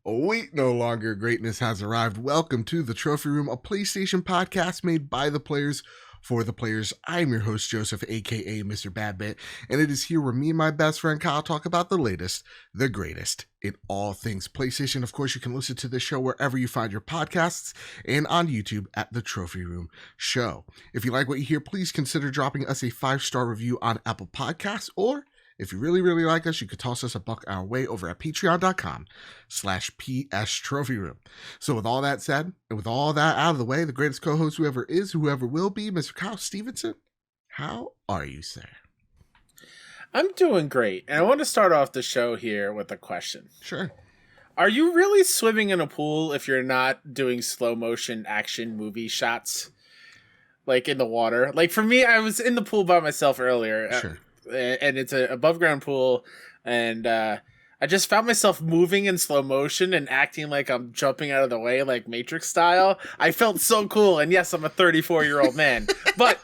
Wait no longer, greatness has arrived. Welcome to the Trophy Room, a PlayStation podcast made by the players for the players. I'm your host, Joseph, aka Mr. Badbit, and it is here where me and my best friend Kyle talk about the latest, the greatest in all things PlayStation. Of course, you can listen to this show wherever you find your podcasts and on YouTube at the Trophy Room Show. If you like what you hear, please consider dropping us a 5-star review on Apple Podcasts, or if you really, really like us, you could toss us a buck our way over at patreon.com/PS Trophy Room. So with all that said, and with all that out of the way, the greatest co-host whoever is, whoever will be, Mr. Kyle Stevenson, how are you, sir? I'm doing great. And I want to start off the show here with a question. Sure. Are you really swimming in a pool if you're not doing slow motion action movie shots? Like in the water? Like for me, I was in the pool by myself earlier. Sure. And it's an above ground pool, and I just found myself moving in slow motion and acting like I'm jumping out of the way, like Matrix style. I felt so cool, and yes, I'm a 34-year-old man, but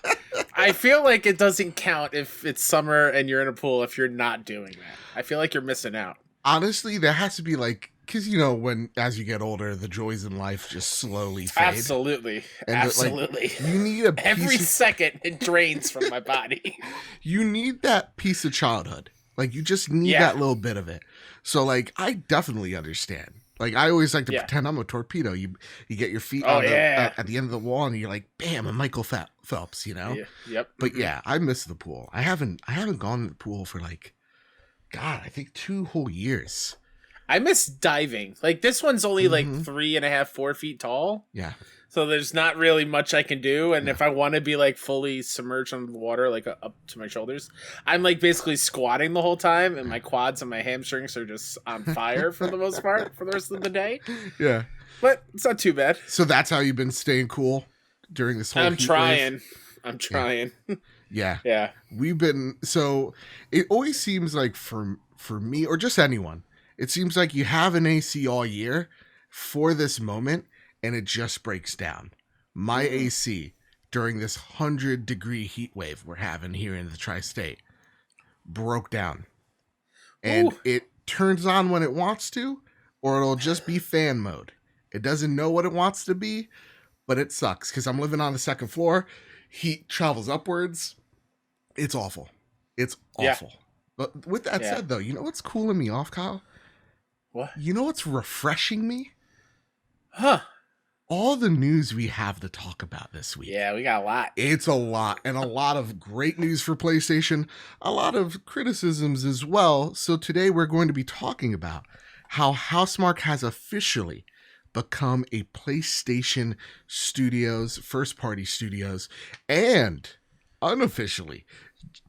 I feel like it doesn't count if it's summer and you're in a pool if you're not doing that. I feel like you're missing out. Honestly, there has to be like, because you know, when as you get older, the joys in life just slowly fade. Absolutely, and absolutely. Like, you need a every second it drains from my body. You need that piece of childhood. Like you just need that little bit of it. So like, I definitely understand. Like I always like to pretend I'm a torpedo. You get your feet at the end of the wall, and you're like, bam, a Michael Phelps. You know. Yeah. Yep. But yeah, I miss the pool. I haven't gone to the pool for like, God, I think 2 whole years. I miss diving. Like this one's only like 3.5, 4 feet tall. Yeah. So there's not really much I can do. And if I want to be like fully submerged under the water, like up to my shoulders, I'm like basically squatting the whole time, and my quads and my hamstrings are just on fire for the most part for the rest of the day. Yeah. But it's not too bad. So that's how you've been staying cool during this whole I'm trying. Yeah. Yeah. We've been, so it always seems like for me or just anyone, it seems like you have an AC all year for this moment and it just breaks down. My AC during this 100-degree heat wave we're having here in the tri-state broke down. And it turns on when it wants to, or it'll just be fan mode. It doesn't know what it wants to be, but it sucks because I'm living on the second floor. Heat travels upwards. It's awful. It's awful. Yeah. But with that said, though, you know what's cooling me off, Kyle? What? You know what's refreshing me? Huh. All the news we have to talk about this week. Yeah, we got a lot. It's a lot, and a lot of great news for PlayStation, a lot of criticisms as well. So today we're going to be talking about how Housemarque has officially become a PlayStation Studios, first-party studios, and unofficially,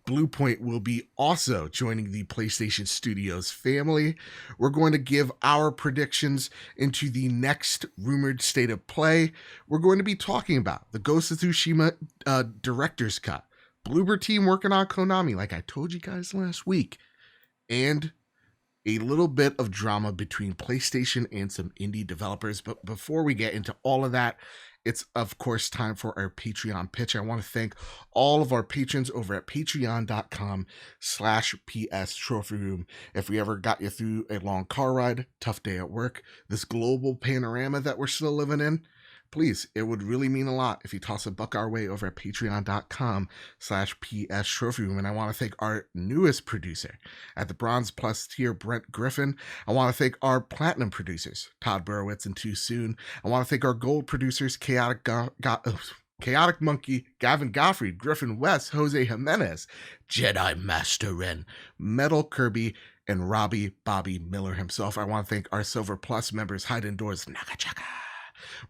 Bluepoint will be also joining the PlayStation Studios family. We're going to give our predictions into the next rumored state of play. We're going to be talking about the Ghost of Tsushima director's cut, Bloober Team working on Konami, like I told you guys last week, and a little bit of drama between PlayStation and some indie developers. But before we get into all of that, it's, of course, time for our Patreon pitch. I want to thank all of our patrons over at patreon.com/PS Trophy Room. If we ever got you through a long car ride, tough day at work, this global panorama that we're still living in, please, it would really mean a lot if you toss a buck our way over at patreon.com/PS Trophy Room. And I want to thank our newest producer at the Bronze Plus tier, Brent Griffin. I want to thank our Platinum producers, Todd Burowitz and Too Soon. I want to thank our Gold producers, Chaotic Monkey, Gavin Gottfried, Griffin West, Jose Jimenez, Jedi Master Ren, Metal Kirby, and Robbie Bobby Miller himself. I want to thank our Silver Plus members, Hide Indoors, Nakachaka,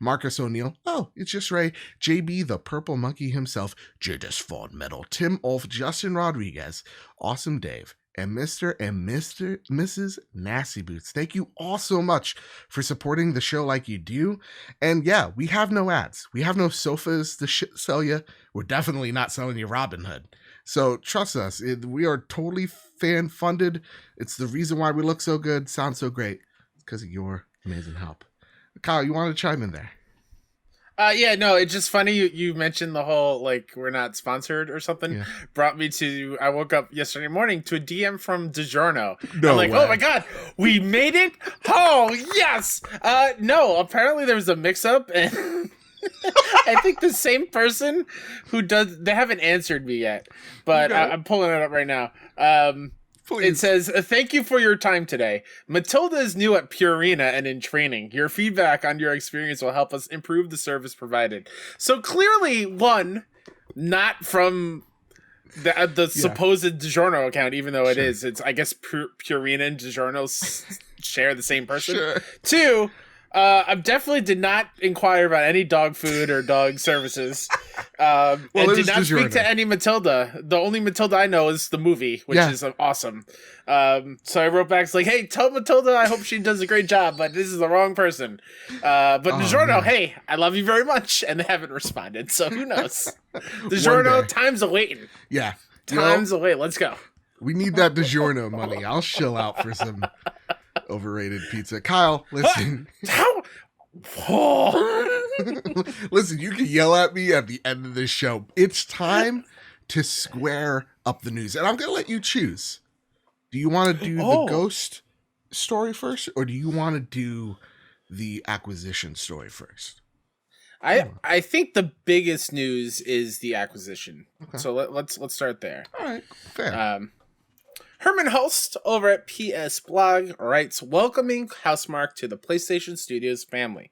Marcus O'Neill, oh, it's just Ray, JB, the Purple Monkey himself, Jadis Ford Metal, Tim Ulf, Justin Rodriguez, Awesome Dave, and Mr. and Mrs. Nasty Boots. Thank you all so much for supporting the show like you do. And yeah, we have no ads. We have no sofas to sell you. We're definitely not selling you Robin Hood. So trust us, we are totally fan funded. It's the reason why we look so good, sound so great. It's because of your amazing help. Kyle, you want to chime in there? Yeah, no, it's just funny you mentioned the whole like we're not sponsored or something. Yeah. Brought me to I woke up yesterday morning to a DM from DiGiorno. No I'm like, way. oh my god, we made it! Oh yes! No, apparently there was a mix up and I think the same person who does they haven't answered me yet. But Okay. I'm pulling it up right now. Please. It says, thank you for your time today. Matilda is new at Purina and in training. Your feedback on your experience will help us improve the service provided. So clearly, one, not from the supposed DiGiorno account, even though it is. It's, I guess, Purina and DiGiorno share the same person. Sure. Two, I definitely did not inquire about any dog food or dog services. And did not speak to any Matilda. The only Matilda I know is the movie, which is awesome. So I wrote back, it's like, hey, tell Matilda I hope she does a great job, but this is the wrong person. But DiGiorno, hey, I love you very much. And they haven't responded, so who knows? DiGiorno, time's a-waiting. Yeah. Time's a-wait. Let's go. We need that DiGiorno money. I'll shill out for some overrated pizza. Kyle, listen. Listen, you can yell at me at the end of this show. It's time to square up the news. And I'm going to let you choose. Do you want to do the Ghost story first, or do you want to do the acquisition story first? I think the biggest news is the acquisition. Okay. So let's start there. All right, fair. Herman Hulst over at PS Blog writes, welcoming Housemarque to the PlayStation Studios family.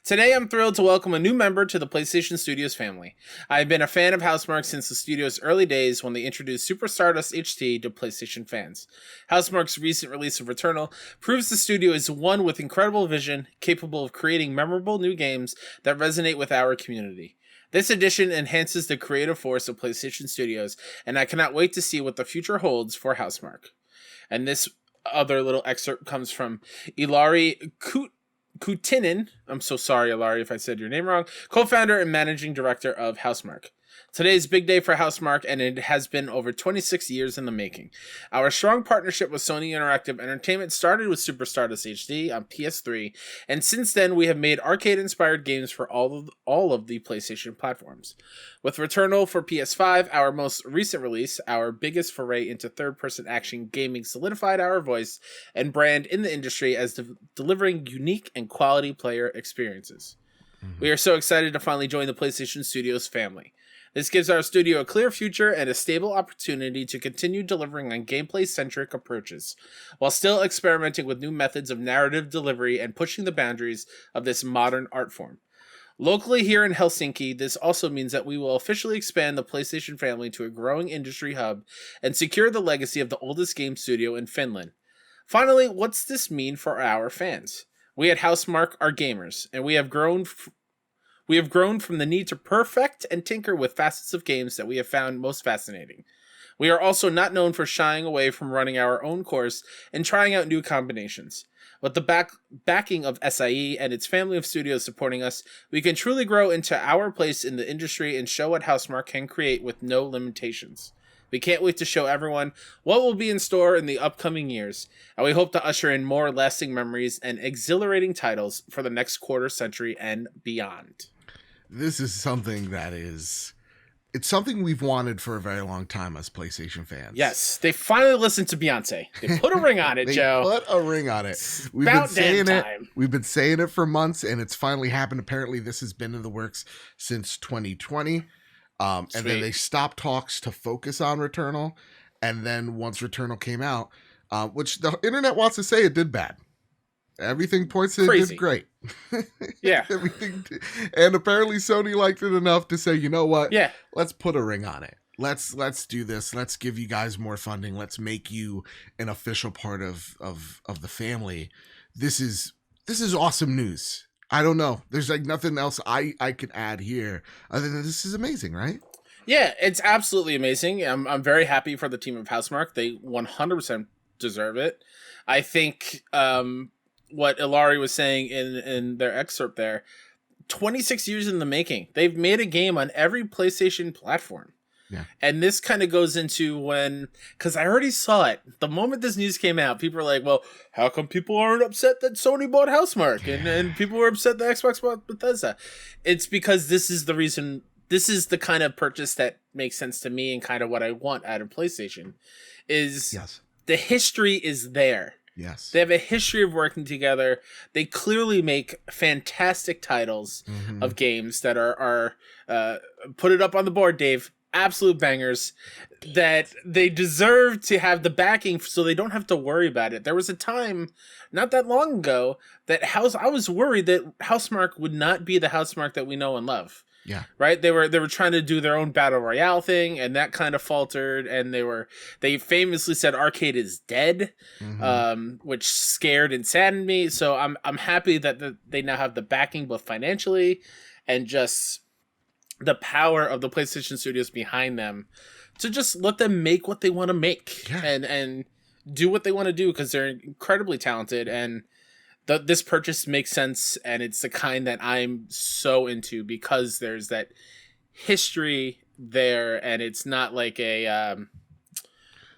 Today, I'm thrilled to welcome a new member to the PlayStation Studios family. I've been a fan of Housemarque since the studio's early days when they introduced Super Stardust HT to PlayStation fans. Housemarque's recent release of Returnal proves the studio is one with incredible vision, capable of creating memorable new games that resonate with our community. This edition enhances the creative force of PlayStation Studios, and I cannot wait to see what the future holds for Housemarque. And this other little excerpt comes from Ilari Kutinen, I'm so sorry, Ilari, if I said your name wrong, co-founder and managing director of Housemarque. Today is a big day for Housemarque, and it has been over 26 years in the making. Our strong partnership with Sony Interactive Entertainment started with Super Stardust HD on PS3, and since then we have made arcade-inspired games for all of the PlayStation platforms. With Returnal for PS5, our most recent release, our biggest foray into third-person action gaming solidified our voice and brand in the industry as delivering unique and quality player experiences. We are so excited to finally join the PlayStation Studios family. This gives our studio a clear future and a stable opportunity to continue delivering on gameplay-centric approaches, while still experimenting with new methods of narrative delivery and pushing the boundaries of this modern art form. Locally here in Helsinki, this also means that we will officially expand the PlayStation family to a growing industry hub and secure the legacy of the oldest game studio in Finland. Finally, what's this mean for our fans? We at Housemarque are gamers, and we have grown from the need to perfect and tinker with facets of games that we have found most fascinating. We are also not known for shying away from running our own course and trying out new combinations. With the backing of SIE and its family of studios supporting us, we can truly grow into our place in the industry and show what Housemarque can create with no limitations. We can't wait to show everyone what will be in store in the upcoming years, and we hope to usher in more lasting memories and exhilarating titles for the next quarter century and beyond. This is something it's something we've wanted for a very long time as PlayStation fans. Yes, they finally listened to Beyonce. They put a ring on it, Joe. Put a ring on it. We've been saying it. We've been saying it for months, and it's finally happened. Apparently, this has been in the works since 2020. And then they stopped talks to focus on Returnal. And then once Returnal came out, which the internet wants to say it did bad. Everything points to it did great. Yeah. And apparently Sony liked it enough to say, you know what? Yeah. Let's put a ring on it. Let's do this. Let's give you guys more funding. Let's make you an official part of the family. This is awesome news. I don't know. There's like nothing else I could add here other than this is amazing, right? Yeah, it's absolutely amazing. I'm very happy for the team of Housemarque. They 100% deserve it. I think what Ilari was saying in their excerpt there, 26 years in the making. They've made a game on every PlayStation platform. Yeah. And this kind of goes into because I already saw it. The moment this news came out, people were like, well, how come people aren't upset that Sony bought Housemarque? And people were upset that Xbox bought Bethesda. It's because this is the reason, this is the kind of purchase that makes sense to me and kind of what I want out of PlayStation is the history is there. Yes. They have a history of working together. They clearly make fantastic titles of games that are put it up on the board, Dave. Absolute bangers that they deserve to have the backing so they don't have to worry about it. There was a time not that long ago that I was worried that Housemarque would not be the Housemarque that we know and love. Yeah. Right? They were trying to do their own battle royale thing, and that kind of faltered, and they famously said arcade is dead, which scared and saddened me. So I'm happy that they now have the backing both financially and just the power of the PlayStation Studios behind them to just let them make what they want to make and do what they want to do because they're incredibly talented, and this purchase makes sense, and it's the kind that I'm so into because there's that history there, and it's not like a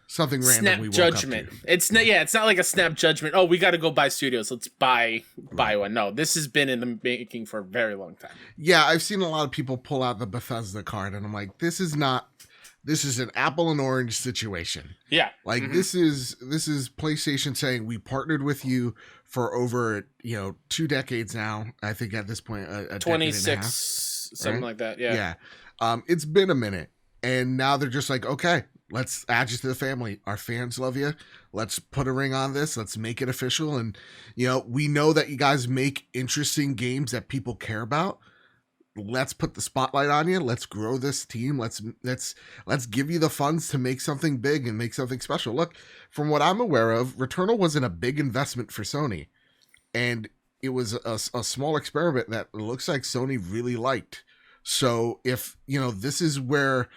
something random snap we woke judgment. Up to. It's not like a snap judgment. Oh, we got to go buy studios. Let's buy one. No, this has been in the making for a very long time. Yeah, I've seen a lot of people pull out the Bethesda card, and I'm like, this is an apple and orange situation. Yeah. Like this is PlayStation saying we partnered with you for over 2 decades now. I think at this point a 26 decade and a half, something right? like that. Yeah. It's been a minute, and now they're just like, okay, let's add you to the family. Our fans love you. Let's put a ring on this. Let's make it official. And we know that you guys make interesting games that people care about. Let's put the spotlight on you. Let's grow this team. Let's give you the funds to make something big and make something special. Look, from what I'm aware of, Returnal wasn't a big investment for Sony, and it was a small experiment that looks like Sony really liked. So if this is where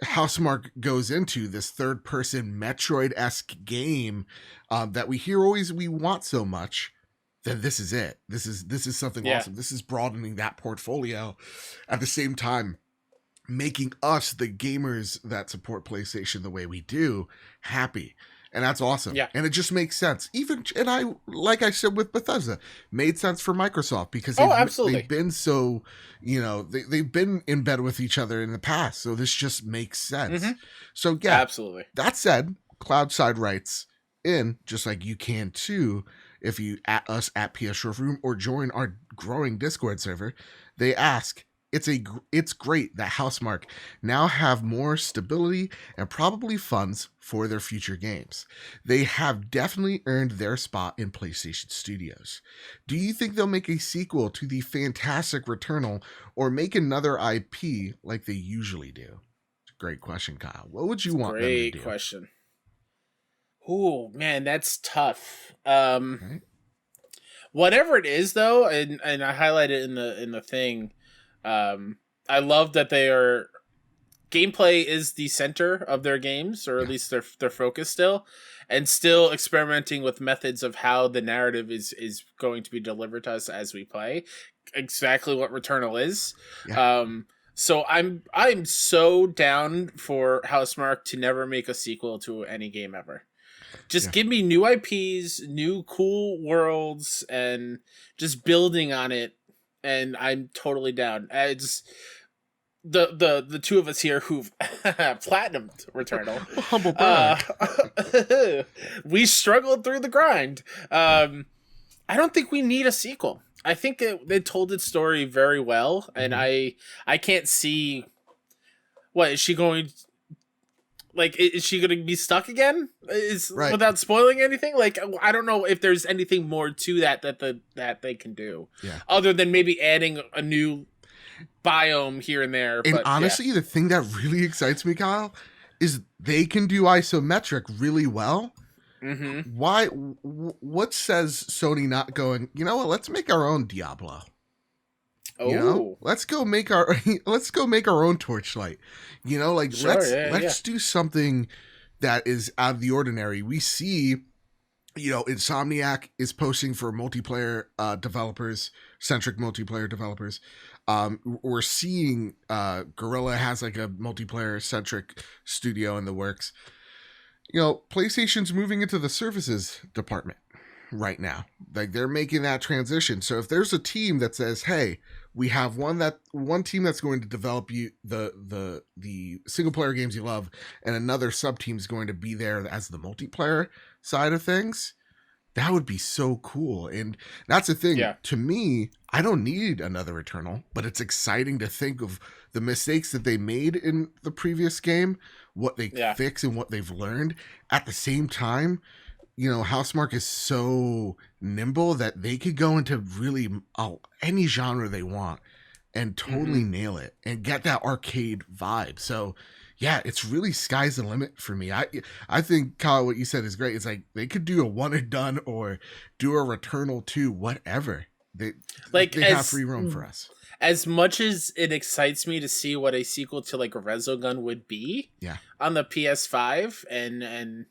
Housemarque goes into this third-person Metroid-esque game that we want so much, then this is it. This is something awesome. This is broadening that portfolio, at the same time making us, the gamers that support PlayStation the way we do, happy. And that's awesome. Yeah. And it just makes sense. Like I said with Bethesda, made sense for Microsoft because they've been so, they've been in bed with each other in the past. So this just makes sense. So yeah, absolutely. That said, Cloud Side writes in, just like you can too, if you at us at PS Showroom or join our growing Discord server, they ask, it's great that Housemarque now have more stability and probably funds for their future games. They have definitely earned their spot in PlayStation Studios. Do you think they'll make a sequel to the fantastic Returnal or make another IP like they usually do? Great question, Kyle. What would you want them to do? Great question. Oh man, that's tough. Right? Whatever it is though, and I highlight it in the thing. I love that gameplay is the center of their games, or at least their focus still, and still experimenting with methods of how the narrative is going to be delivered to us as we play. Exactly what Returnal is. Yeah. So I'm so down for Housemarque to never make a sequel to any game ever. Just give me new IPs, new cool worlds, and just building on it. And I'm totally down. It's the two of us here who've platinumed Returnal. Humble brag. We struggled through the grind. I don't think we need a sequel. I think they told its story very well, and I can't see. What is she going? Like, is she going to be stuck again? Without spoiling anything? Like, I don't know if there's anything more to that they can do. Yeah. Other than maybe adding a new biome here and there. And honestly, the thing that really excites me, Kyle, is they can do isometric really well. Why? What says Sony not going, you know what, let's make our own Diablo? Let's go make our own Torchlight. Let's do something that is out of the ordinary. We see, Insomniac is posting for multiplayer centric multiplayer developers. We're seeing Guerrilla has like a multiplayer centric studio in the works. PlayStation's moving into the services department right now. Like, they're making that transition. So if there's a team that says, hey, we have one team that's going to develop you the single player games you love, and another sub team is going to be there as the multiplayer side of things, that would be so cool. And that's the thing. Yeah. To me, I don't need another Returnal, but it's exciting to think of the mistakes that they made in the previous game, what they fix and what they've learned. At the same time, Housemarque is so nimble that they could go into really any genre they want and totally nail it and get that arcade vibe. So yeah, it's really sky's the limit for me. I think, Kyle, what you said is great. It's like they could do a one and done or do a Returnal 2, whatever. They have free roam for us. As much as it excites me to see what a sequel to like Resogun would be on the PS5, and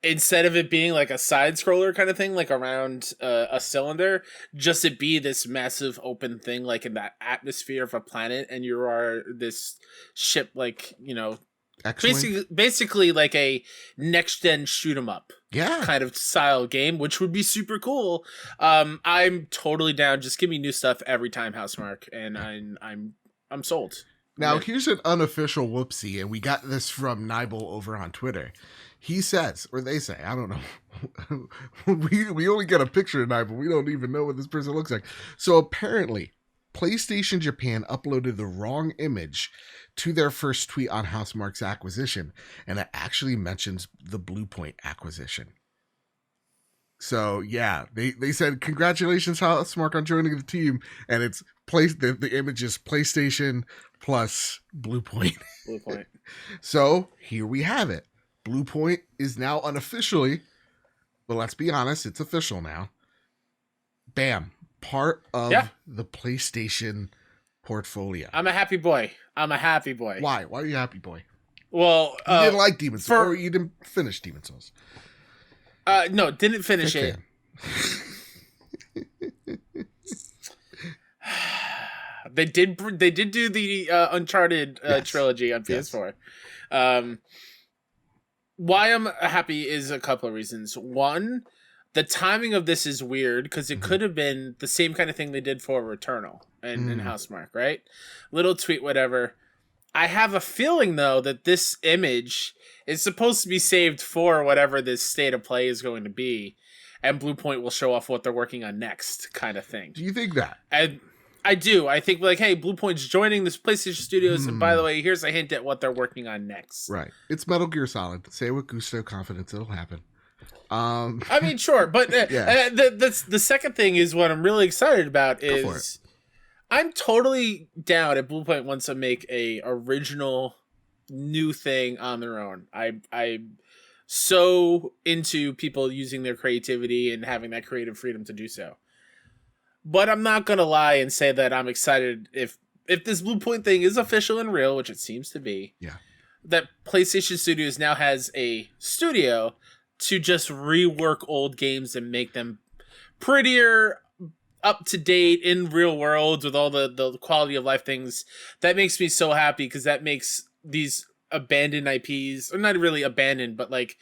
instead of it being like a side scroller kind of thing, like around a cylinder, just it be this massive open thing, like in that atmosphere of a planet, and you are this ship, like, basically like a next gen shoot 'em up kind of style game, which would be super cool. I'm totally down. Just give me new stuff every time, Housemarque, and I'm sold. Now here's an unofficial whoopsie, and we got this from Nibel over on Twitter. He says, or they say, I don't know. we only get a picture of Nibel. We don't even know what this person looks like. So apparently, PlayStation Japan uploaded the wrong image to their first tweet on Housemarque's acquisition, and it actually mentions the Bluepoint acquisition. So yeah, they said, congratulations, Housemarque, on joining the team, and it's the image is PlayStation plus Bluepoint. Bluepoint. So here we have it. Bluepoint is now unofficially, but let's be honest, it's official now. Bam. Part of the PlayStation portfolio. I'm a happy boy. Why? Why are you a happy boy? Well, you didn't like Demon's Souls, or you didn't finish Demon's Souls. No, didn't finish it. They did do the Uncharted trilogy on PS4. Why I'm happy is a couple of reasons. One, the timing of this is weird because it could have been the same kind of thing they did for Returnal and Housemarque, right? Little tweet, whatever. I have a feeling, though, that this image is supposed to be saved for whatever this state of play is going to be, and Bluepoint will show off what they're working on next, kind of thing. Do you think that? And I do. I think, like, hey, Bluepoint's joining this PlayStation Studios, and by the way, here's a hint at what they're working on next. Right. It's Metal Gear Solid. Say it with gusto, confidence, it'll happen. I mean, sure, but the second thing is what I'm really excited about is I'm totally down if Bluepoint wants to make a original new thing on their own. I'm so into people using their creativity and having that creative freedom to do so. But I'm not gonna lie and say that I'm excited if this Bluepoint thing is official and real, which it seems to be. Yeah. That PlayStation Studios now has a studio to just rework old games and make them prettier, up to date in real worlds with all the quality of life things. That makes me so happy because that makes these abandoned IPs, or not really abandoned, but like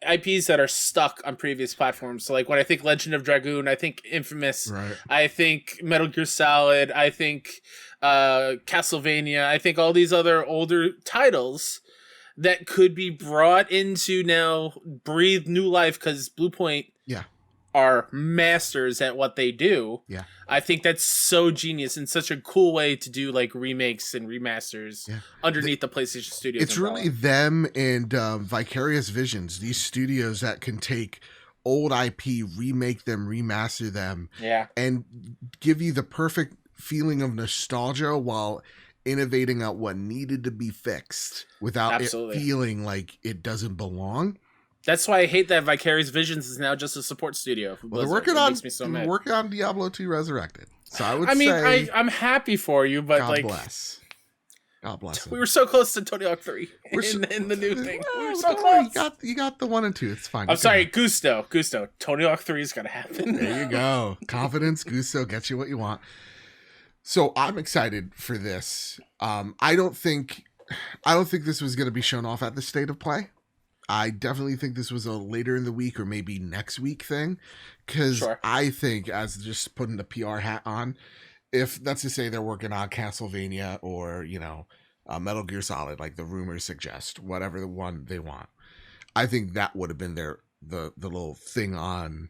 IPs that are stuck on previous platforms. So like when I think Legend of Dragoon, I think Infamous, right. I think Metal Gear Solid, I think Castlevania, I think all these other older titles that could be brought into now, breathe new life because Bluepoint are masters at what they do. Yeah. I think that's so genius and such a cool way to do like remakes and remasters underneath the PlayStation Studios. It's really them and Vicarious Visions, these studios that can take old IP, remake them, remaster them, and give you the perfect feeling of nostalgia while innovating out what needed to be fixed without it feeling like it doesn't belong. That's why I hate that Vicarious Visions is now just a support studio. Well, they're working on Diablo 2 Resurrected. So I would say, I'm happy for you, but God like, bless. God bless him. We were so close to Tony Hawk 3 in the new thing. We were so close. You got the 1 and 2. It's fine. I'm sorry, Gusto. Tony Hawk 3 is gonna happen. There you go. Confidence, Gusto, gets you what you want. So I'm excited for this. I don't think this was gonna be shown off at the State of Play. I definitely think this was a later in the week or maybe next week thing, because I think, as just putting the PR hat on, if that's to say they're working on Castlevania or, Metal Gear Solid, like the rumors suggest, whatever the one they want, I think that would have been the little thing on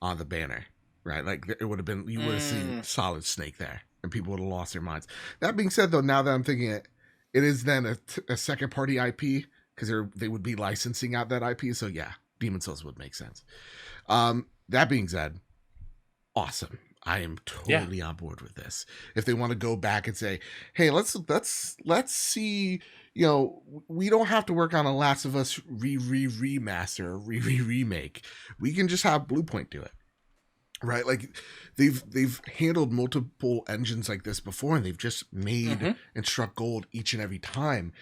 the banner, right? Like it would have been, you would have seen Solid Snake there and people would have lost their minds. That being said, though, now that I'm thinking it is then a second party IP, because they would be licensing out that IP. So yeah, Demon's Souls would make sense. That being said, awesome. I am totally on board with this. If they want to go back and say, hey, let's see, we don't have to work on a Last of Us remaster, remake. We can just have Bluepoint do it. Right? Like they've handled multiple engines like this before, and they've just made and struck gold each and every time.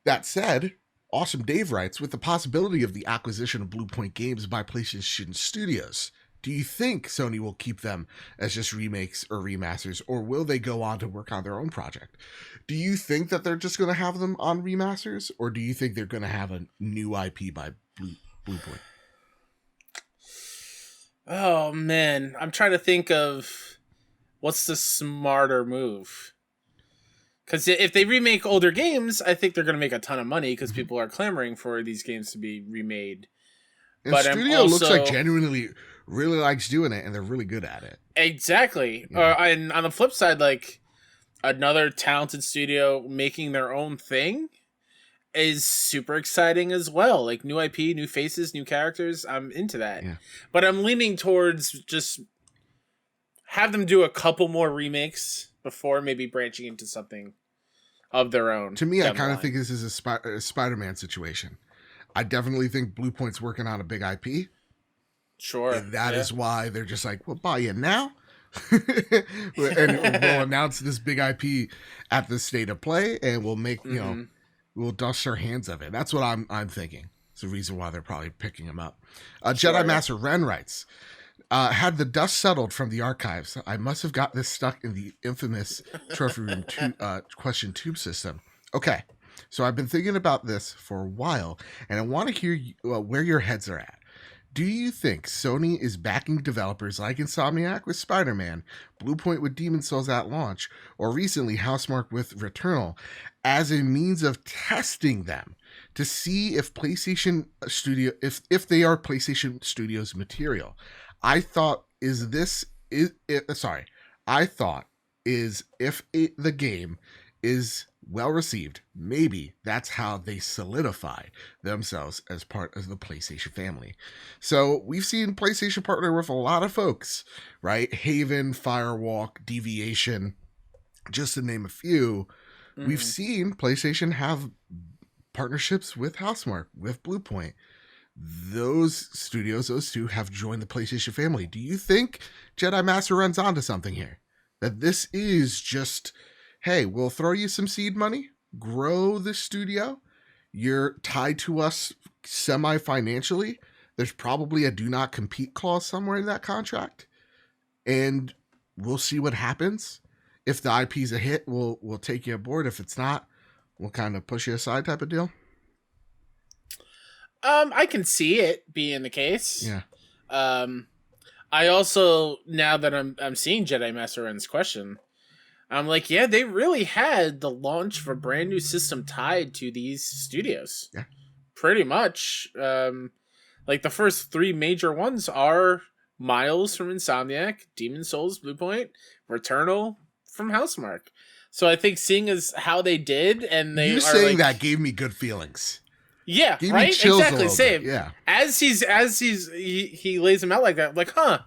That said, Awesome Dave writes, with the possibility of the acquisition of Bluepoint Games by PlayStation Studios, do you think Sony will keep them as just remakes or remasters, or will they go on to work on their own project? Do you think that they're just going to have them on remasters, or do you think they're going to have a new IP by Bluepoint? Oh, man. I'm trying to think of what's the smarter move. Because if they remake older games, I think they're going to make a ton of money because people are clamoring for these games to be remade. And the studio looks like genuinely really likes doing it, and they're really good at it. Exactly. Yeah. And on the flip side, like, another talented studio making their own thing is super exciting as well. Like, new IP, new faces, new characters. I'm into that. Yeah. But I'm leaning towards just have them do a couple more remakes before maybe branching into something of their own. To me, I kind of think this is a Spider-Man situation. I definitely think Bluepoint's working on a big IP. Sure. And that is why they're just like, we'll buy you now. And we'll announce this big IP at the State of Play, and we'll make, we'll dust our hands of it. That's what I'm thinking. It's the reason why they're probably picking them up. Jedi Master Ren writes, had the dust settled from the archives, I must have got this stuck in the infamous trophy room question tube system. Okay. So I've been thinking about this for a while, and I want to hear where your heads are at. Do you think Sony is backing developers like Insomniac with Spider-Man, Bluepoint with Demon's Souls at launch, or recently Housemarque with Returnal, as a means of testing them to see if PlayStation Studio, if they are PlayStation Studios material? I thought if the game is well received, maybe that's how they solidify themselves as part of the PlayStation family. So we've seen PlayStation partner with a lot of folks, right? Haven, Firewalk, Deviation, just to name a few. We've seen PlayStation have partnerships with Housemarque, with Bluepoint. Those studios, those two, have joined the PlayStation family. Do you think Jedi Master runs onto something here? That this is just, hey, we'll throw you some seed money, grow the studio. You're tied to us semi-financially. There's probably a do not compete clause somewhere in that contract. And we'll see what happens. If the IP's a hit, we'll take you aboard. If it's not, we'll kind of push you aside type of deal. I can see it being the case. Yeah. I also, now that I'm seeing Jedi Master Ren's question, I'm like, yeah, they really had the launch of a brand new system tied to these studios. Yeah. Pretty much. Like the first three major ones are Miles from Insomniac, Demon's Souls, Bluepoint, Returnal from Housemarque. So I think seeing as how they did, and they you saying that gave me good feelings. Yeah, gave right. Me chills exactly. Same. Bit. Yeah. As he lays them out like that, like, huh?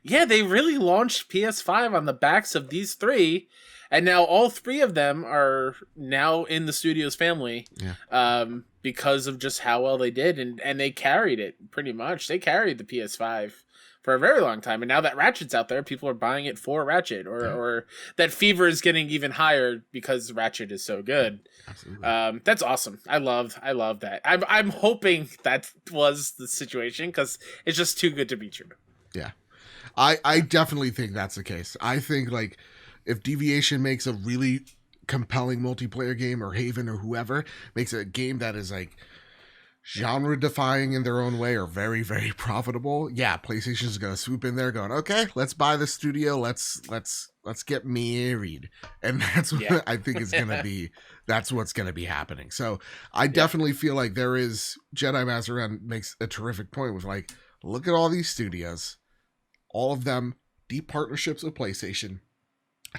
Yeah, they really launched PS5 on the backs of these three, and now all three of them are now in the studio's family. Yeah. Because of just how well they did, and they carried it pretty much. They carried the PS5 for a very long time. And now that Ratchet's out there, people are buying it for Ratchet, or that fever is getting even higher because Ratchet is so good. Absolutely. That's awesome. I love that. I'm hoping that was the situation because it's just too good to be true. Yeah. I definitely think that's the case. I think like if Deviation makes a really compelling multiplayer game, or Haven or whoever makes a game that is like genre defying in their own way or very, very profitable, yeah, PlayStation's gonna swoop in there going, okay, let's buy the studio, let's get married. And that's what I think is gonna be, that's what's gonna be happening. So I definitely feel like there is, Jedi Master makes a terrific point with like, look at all these studios, all of them deep partnerships with PlayStation,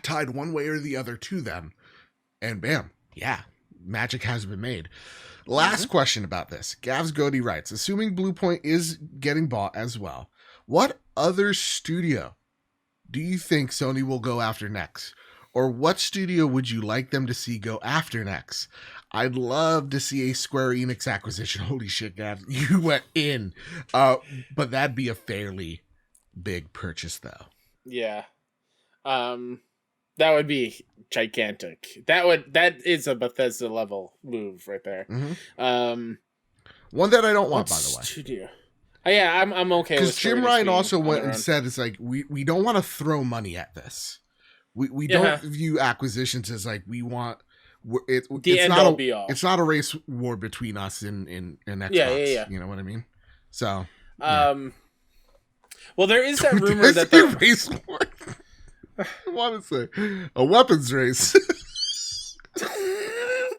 tied one way or the other to them, and bam, yeah, magic has been made. Last question about this. Gavs Godey writes, assuming Bluepoint is getting bought as well, what other studio do you think Sony will go after next? Or what studio would you like them to see go after next? I'd love to see a Square Enix acquisition. Holy shit, Gav, you went in. But that'd be a fairly big purchase, though. Yeah. That would be gigantic. That is a Bethesda level move right there. Mm-hmm. One that I don't want, by the way. Studio? Yeah, I'm okay with. Because Jim Ryan also went and said, it's like we don't want to throw money at this. We don't view acquisitions as like we want. It's not a race war between us and Xbox. Yeah. You know what I mean? So. Well, there is that rumor that the race war. I want to say a weapons race.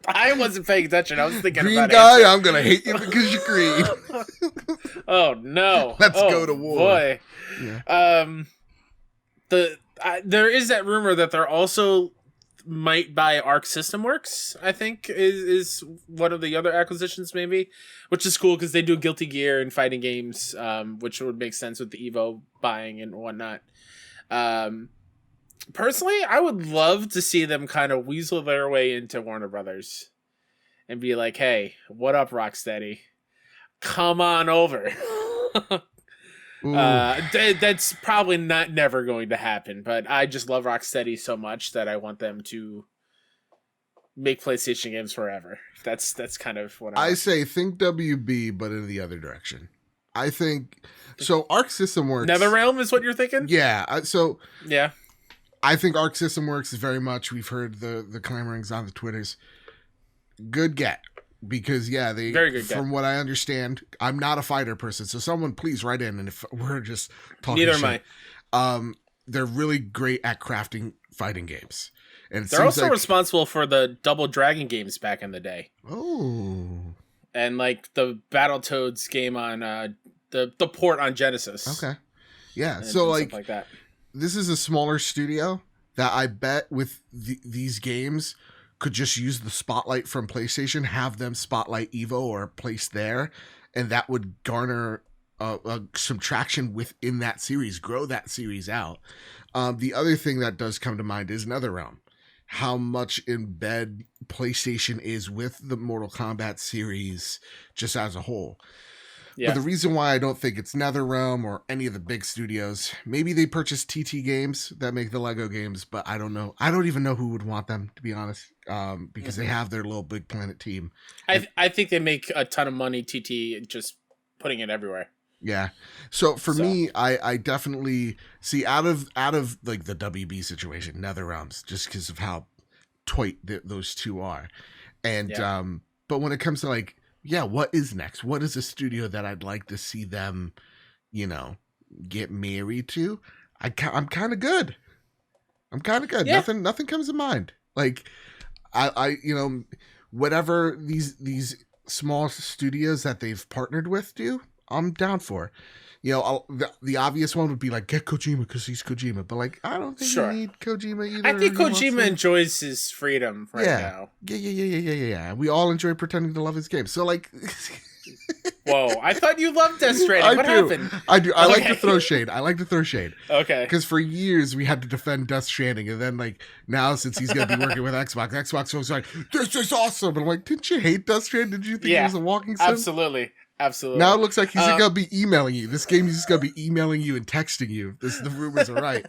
I wasn't paying attention. I was thinking green about guy. answer. I'm gonna hate you because you're green. Oh no! Let's go to war. Boy. Yeah. There is that rumor that they're also might buy Arc System Works. I think is one of the other acquisitions, maybe, which is cool because they do Guilty Gear and fighting games, which would make sense with the Evo buying and whatnot. Personally, I would love to see them kind of weasel their way into Warner Brothers and be like, hey, what up, Rocksteady? Come on over. That's probably never going to happen, but I just love Rocksteady so much that I want them to make PlayStation games forever. That's kind of what I say. Think WB, but in the other direction. I think so. Arc System Works. NetherRealm is what you're thinking? Yeah. Yeah. I think Arc System Works is very much, we've heard the clamorings on the Twitters. Good get. Because, they, very good from what I understand, I'm not a fighter person, so someone please write in, and if we're just talking Neither shit. am I. They're really great at crafting fighting games. And they're also responsible for the Double Dragon games back in the day. Oh. And, like, the Battletoads game on, the port on Genesis. Okay. Yeah, so, like that. This is a smaller studio that I bet with these games could just use the spotlight from PlayStation, have them spotlight Evo or place there, and that would garner some traction within that series, grow that series out. The other thing that does come to mind is NetherRealm. How much in bed PlayStation is with the Mortal Kombat series just as a whole. Yeah. But the reason why I don't think it's NetherRealm or any of the big studios, maybe they purchase TT Games that make the Lego games, but I don't know. I don't even know who would want them, to be honest, because they have their little Big Planet team. I think they make a ton of money, TT, just putting it everywhere. Yeah. So for me, I definitely see out of like the WB situation, NetherRealms, just because of how tight those two are. And but when it comes to like, what is next? What is a studio that I'd like to see them, get married to? I'm kind of good. Yeah. Nothing comes to mind. Like, I whatever these small studios that they've partnered with do, I'm down for. The obvious one would be like, get Kojima because he's Kojima. But like, I don't think you need Kojima either. I think Kojima enjoys his freedom now. Yeah. We all enjoy pretending to love his game. So like, whoa! I thought you loved Death Stranding. What happened? I do. I like to throw shade. Okay. Because for years we had to defend Death Stranding, and then like now since he's gonna be working with Xbox was like, this is awesome. And I'm like, didn't you hate Death Stranding? Did you think it was a walking sim? Absolutely. Absolutely. Now it looks like he's gonna be emailing you. This game is just gonna be emailing you and texting you. The rumors are right.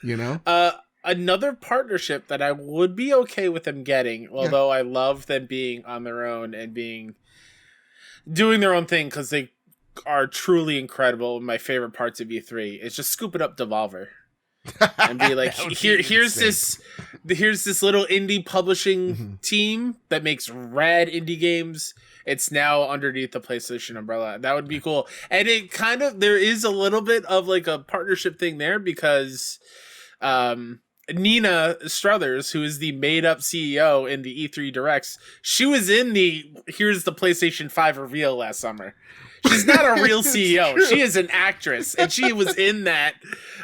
You know? Another partnership that I would be okay with them getting, although I love them being on their own and doing their own thing because they are truly incredible. My favorite parts of E3 is just scooping up Devolver and be like, here's this little indie publishing team that makes rad indie games. It's now underneath the PlayStation umbrella. That would be cool. And it kind of, there is a little bit of like a partnership thing there because Nina Struthers, who is the made-up CEO in the E3 Directs, she was in here's the PlayStation 5 reveal last summer. She's not a real CEO. She is an actress, and she was in that.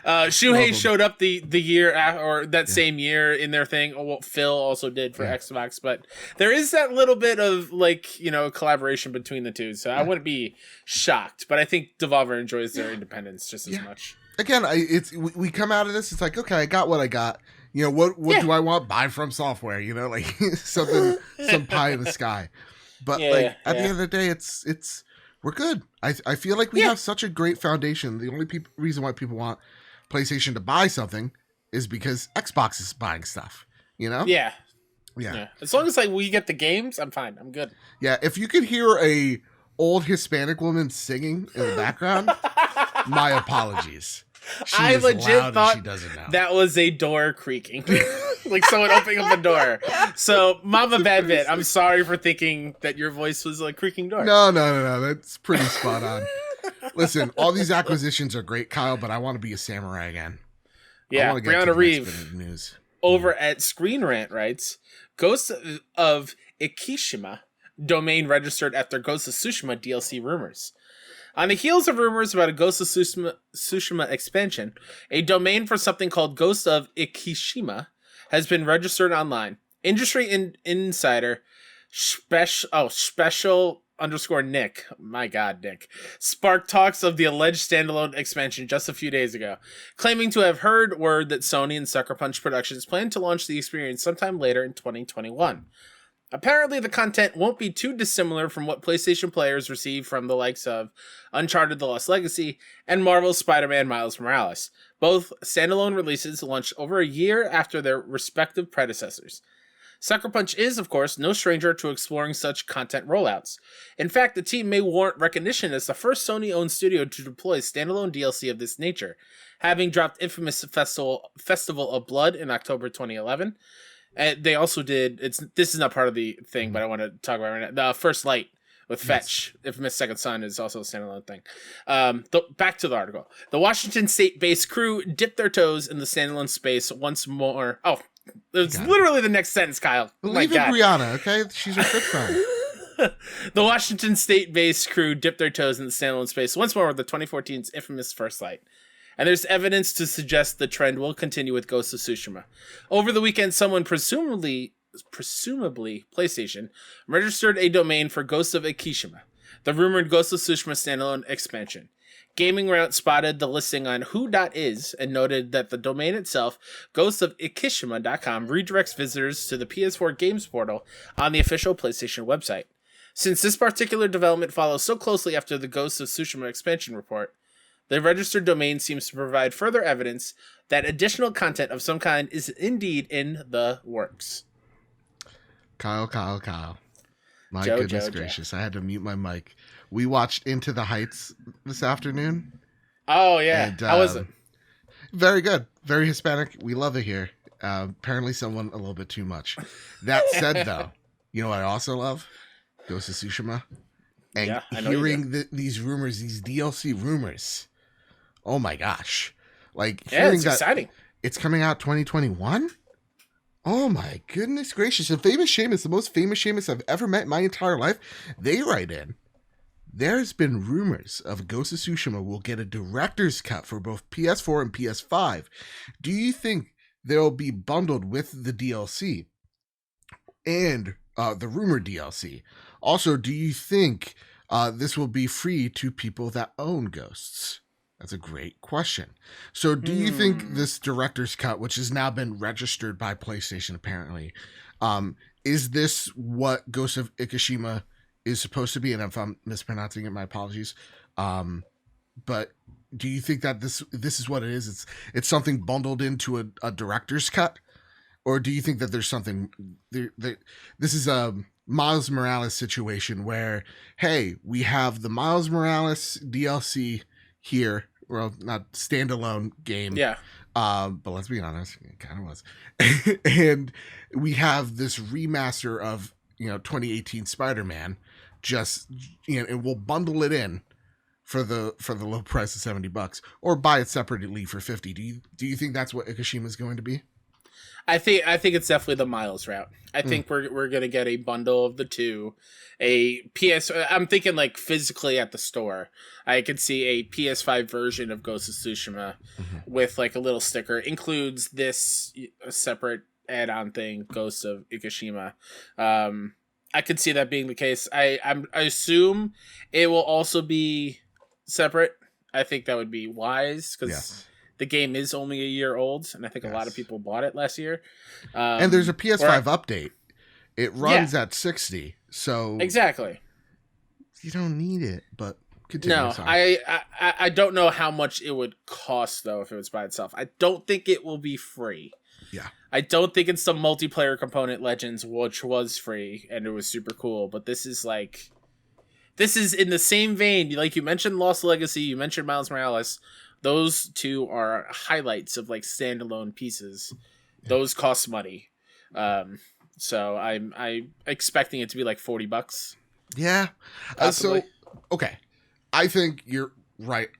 Shuhei showed up the year or that same year in their thing. Well, Phil also did for Xbox, but there is that little bit of like, you know, collaboration between the two. So I wouldn't be shocked, but I think Devolver enjoys their independence just as much. Again, we come out of this. It's like, okay, I got what I got. You know, what do I want? Buy from software. You know, like some pie in the sky. But at the end of the day, it's we're good. I feel like we have such a great foundation. The only reason why people want PlayStation to buy something is because Xbox is buying stuff. You know? Yeah. As long as like we get the games, I'm fine. I'm good. Yeah. If you could hear a old Hispanic woman singing in the background, my apologies. I legit thought that was a door creaking. Like someone opening up a door. So, Mama Badbit, I'm sorry for thinking that your voice was a creaking door. No. That's pretty spot on. Listen, all these acquisitions are great, Kyle, but I want to be a samurai again. Yeah, Brianna Reeve over at Screen Rant writes, Ghost of Ikishima domain registered after Ghost of Tsushima DLC rumors. On the heels of rumors about a Ghost of Tsushima expansion, a domain for something called Ghost of Ikishima has been registered online. Industry insider special _ Nick, my God, Nick, sparked talks of the alleged standalone expansion just a few days ago, claiming to have heard word that Sony and Sucker Punch Productions plan to launch the experience sometime later in 2021. Apparently, the content won't be too dissimilar from what PlayStation players receive from the likes of Uncharted: The Lost Legacy and Marvel's Spider-Man Miles Morales. Both standalone releases launched over a year after their respective predecessors. Sucker Punch is, of course, no stranger to exploring such content rollouts. In fact, the team may warrant recognition as the first Sony-owned studio to deploy standalone DLC of this nature, having dropped infamous Festival of Blood in October 2011. And they also did, this is not part of the thing, but I want to talk about it right now. The First Light with Fetch, Infamous Second Son, is also a standalone thing. Back to the article. The Washington State-based crew dipped their toes in the standalone space once more. Oh, it's literally the next sentence, Kyle. Believe in Brianna, okay? She's a good friend. The Washington State-based crew dipped their toes in the standalone space once more with the 2014's infamous First Light. And there's evidence to suggest the trend will continue with Ghost of Tsushima. Over the weekend, someone, presumably PlayStation, registered a domain for Ghost of Ikishima, the rumored Ghost of Tsushima standalone expansion. Gaming Route spotted the listing on who.is and noted that the domain itself, ghostofikishima.com, redirects visitors to the PS4 games portal on the official PlayStation website. Since this particular development follows so closely after the Ghost of Tsushima expansion report, the registered domain seems to provide further evidence that additional content of some kind is indeed in the works. Kyle. My goodness gracious. I had to mute my mic. We watched Into the Heights this afternoon. Oh, yeah. And, how was it? Very good. Very Hispanic. We love it here. Apparently someone a little bit too much. That said, though, you know what I also love? Ghost of Tsushima. And hearing these rumors, these DLC rumors. Oh my gosh. Like, hearing it's exciting. It's coming out 2021? Oh my goodness gracious. And Famous Seamus, the most famous Seamus I've ever met in my entire life, they write in. There's been rumors of Ghost of Tsushima will get a director's cut for both PS4 and PS5. Do you think they'll be bundled with the DLC and the rumored DLC? Also, do you think this will be free to people that own Ghosts? That's a great question. So do you think this director's cut, which has now been registered by PlayStation apparently, is this what Ghost of Ikishima is supposed to be, and if I'm mispronouncing it, my apologies. But do you think that this is what it is? It's something bundled into a director's cut, or do you think that there's something this is a Miles Morales situation where, hey, we have the Miles Morales DLC here, well, not standalone game, Yeah. but let's be honest, it kind of was, and we have this remaster of 2018 Spider-Man, just and we'll bundle it in for the low price of $70, or buy it separately for $50. Do you think that's what Ikishima is going to be? I think it's definitely the Miles route. I think we're gonna get a bundle of the two, a PS. I'm thinking like physically at the store. I could see a PS5 version of Ghost of Tsushima with like a little sticker. Includes this separate add-on thing, Ghost of Ikishima. I could see that being the case. I assume it will also be separate. I think that would be wise because the game is only a year old, and I think a lot of people bought it last year. And there's a PS5 update. It runs at 60, so exactly. You don't need it, but continue. No, I don't know how much it would cost though if it was by itself. I don't think it will be free. Yeah. I don't think it's the multiplayer component Legends, which was free and it was super cool. But this is in the same vein. Like you mentioned Lost Legacy, you mentioned Miles Morales. Those two are highlights of like standalone pieces. Those cost money. So I'm expecting it to be like $40. Yeah. So, okay. I think you're right.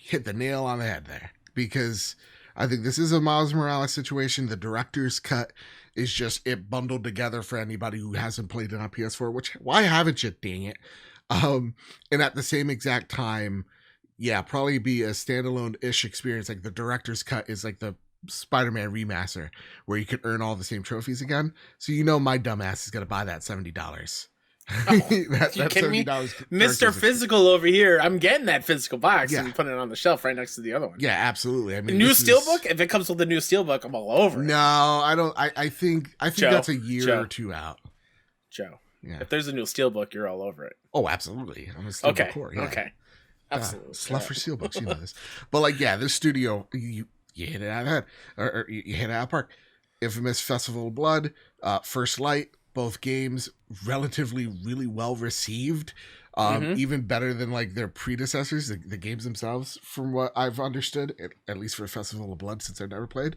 Hit the nail on the head there, because I think this is a Miles Morales situation. The director's cut is just it bundled together for anybody who hasn't played it on PS4, which why haven't you, dang it? And at the same exact time, probably be a standalone-ish experience. Like the director's cut is like the Spider-Man remaster where you can earn all the same trophies again. So my dumbass is going to buy that $70. Oh, you kidding me? Mr. Physical over here. I'm getting that physical box and putting it on the shelf right next to the other one. Yeah, absolutely. I mean, new Steelbook. If it comes with the new Steelbook, I'm all over it. No, I don't. I think Joe, that's a year or two out. Joe, if there's a new Steelbook, you're all over it. Oh, absolutely. I'm a Steelbook core. Yeah. Okay, absolutely. Slut for Steelbooks, you know this. But like, this studio, you hit it out of the head, or you hit it out of the park. Infamous Festival of Blood, First Light. Both games relatively really well received, even better than like their predecessors, the games themselves, from what I've understood, at least for Festival of Blood, since I've never played.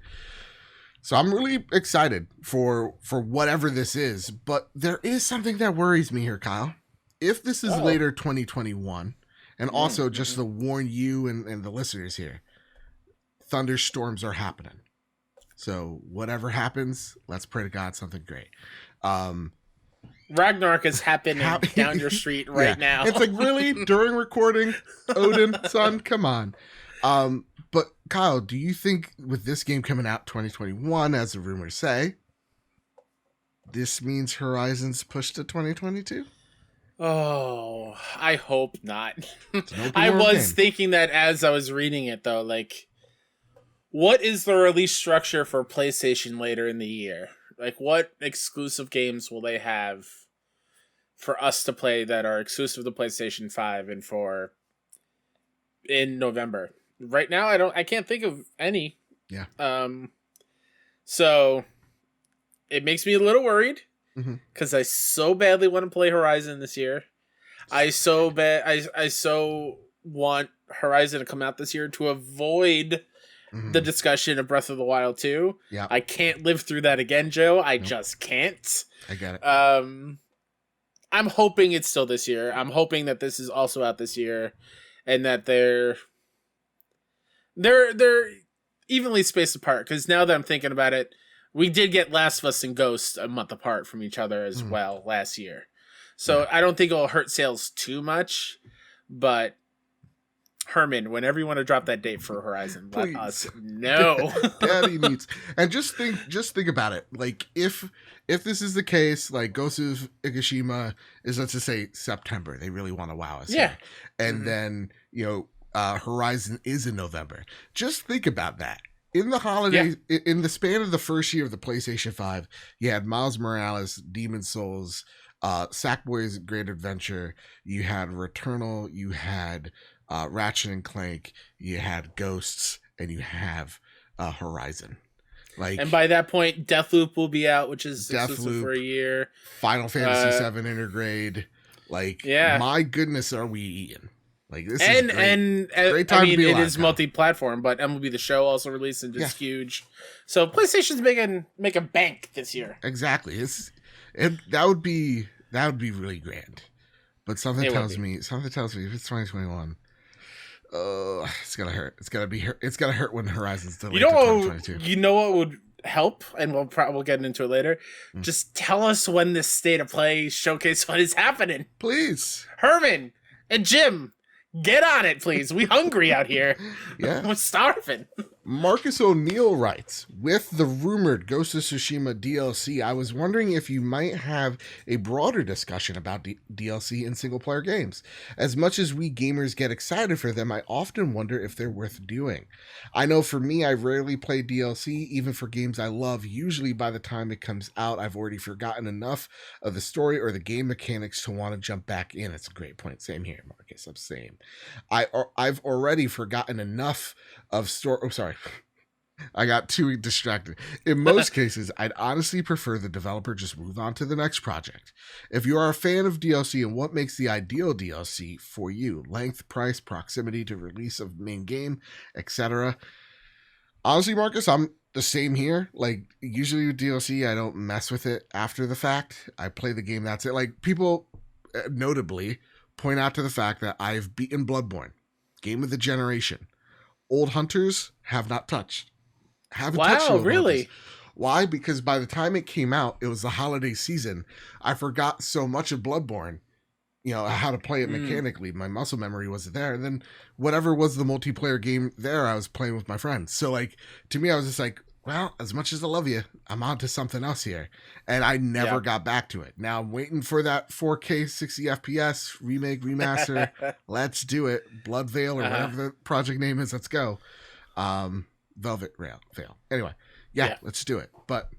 So I'm really excited for whatever this is, but there is something that worries me here, Kyle. If this is later 2021, and also just to warn you and the listeners here, thunderstorms are happening. So whatever happens, let's pray to God something great. Ragnarok is happening down your street right now. It's like, really? During recording? Odin, son, come on. But Kyle, do you think with this game coming out 2021, as the rumors say, this means Horizon's pushed to 2022? Oh, I hope not. I was thinking that as I was reading it, though. Like, what is the release structure for PlayStation later in the year? Like, what exclusive games will they have for us to play that are exclusive to PlayStation 5 and in November? Right now, I can't think of any. Yeah. So it makes me a little worried because I so badly want to play Horizon this year. I so want Horizon to come out this year to avoid the discussion of Breath of the Wild 2. Yeah. I can't live through that again, Joe. I just can't. I get it. I'm hoping it's still this year. I'm hoping that this is also out this year and that they're evenly spaced apart, because now that I'm thinking about it, we did get Last of Us and Ghost a month apart from each other as well last year. So I don't think it'll hurt sales too much, but Herman, whenever you want to drop that date for Horizon, let us know. Daddy needs. And just think about it. Like, if this is the case, like Ghost of Ikishima is, let's just say, September. They really want to wow us. Yeah. Here. And then, Horizon is in November. Just think about that. In the holidays, in the span of the first year of the PlayStation 5, you had Miles Morales, Demon's Souls, Sackboy's Great Adventure, you had Returnal, you had Ratchet and Clank, you had Ghosts, and you have Horizon. Like, and by that point, Deathloop will be out, which is exclusive for a year. Final Fantasy VII Intergrade. Like, my goodness, are we eating? Like, this is great. And great time to be alive, it is multi-platform, but MLB The Show also released and just huge. So PlayStation's make a bank this year. Exactly. That would be really grand. But something tells me if it's 2021, it's gonna hurt. It's gonna hurt when Horizon's delayed to 2022. You know what would help, and we'll get into it later. Just tell us when this State of Play showcase what is happening, please. Herman and Jim, get on it, please. We hungry out here. Yeah, we're starving. Marcus O'Neill writes, with the rumored Ghost of Tsushima DLC, I was wondering if you might have a broader discussion about DLC in single-player games. As much as we gamers get excited for them, I often wonder if they're worth doing. I know for me, I rarely play DLC, even for games I love. Usually by the time it comes out, I've already forgotten enough of the story or the game mechanics to want to jump back in. It's a great point. Same here, Marcus. I'm same. I've already forgotten enough of story. Oh, sorry. I got too distracted. In most cases, I'd honestly prefer the developer just move on to the next project. If you are a fan of DLC and what makes the ideal DLC for you, length, price, proximity to release of main game, etc. Honestly, Marcus, I'm the same here. Like, usually with DLC, I don't mess with it after the fact. I play the game, that's it. Like, people notably point out to the fact that I've beaten Bloodborne, game of the generation. Old Hunters have not touched. Haven't touched Old really? Hunters. Why? Because by the time it came out, it was the holiday season. I forgot so much of Bloodborne, how to play it mechanically. My muscle memory wasn't there. And then whatever was the multiplayer game there, I was playing with my friends. So, like, to me, I was just like, well, as much as I love you, I'm on to something else here. And I never got back to it. Now I'm waiting for that 4K 60 FPS remake, remaster. Let's do it. Blood Veil or whatever the project name is. Let's go. Velvet Veil. Anyway, let's do it. But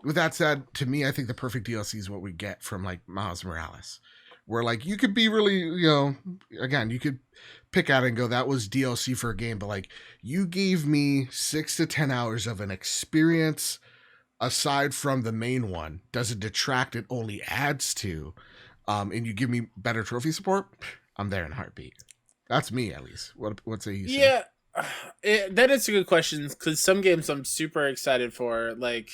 with that said, to me, I think the perfect DLC is what we get from, like, Miles Morales. Where, like, you could be really, again, you could pick at it and go, that was DLC for a game, but, like, you gave me 6 to 10 hours of an experience aside from the main one. Does it detract? It only adds to. And you give me better trophy support, I'm there in a heartbeat. That's me, at least. What say you? Yeah, that is a good question, because some games I'm super excited for, like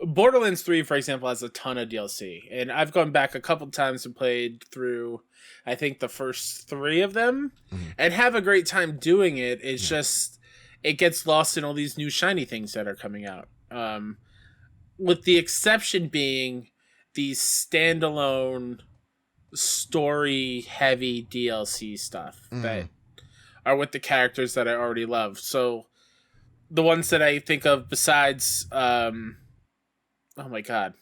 Borderlands 3, for example, has a ton of DLC, and I've gone back a couple times and played through, I think, the first 3 of them, and have a great time doing it. It's just, it gets lost in all these new shiny things that are coming out. With the exception being these standalone story-heavy DLC stuff that are with the characters that I already love. So the ones that I think of besides... oh my god.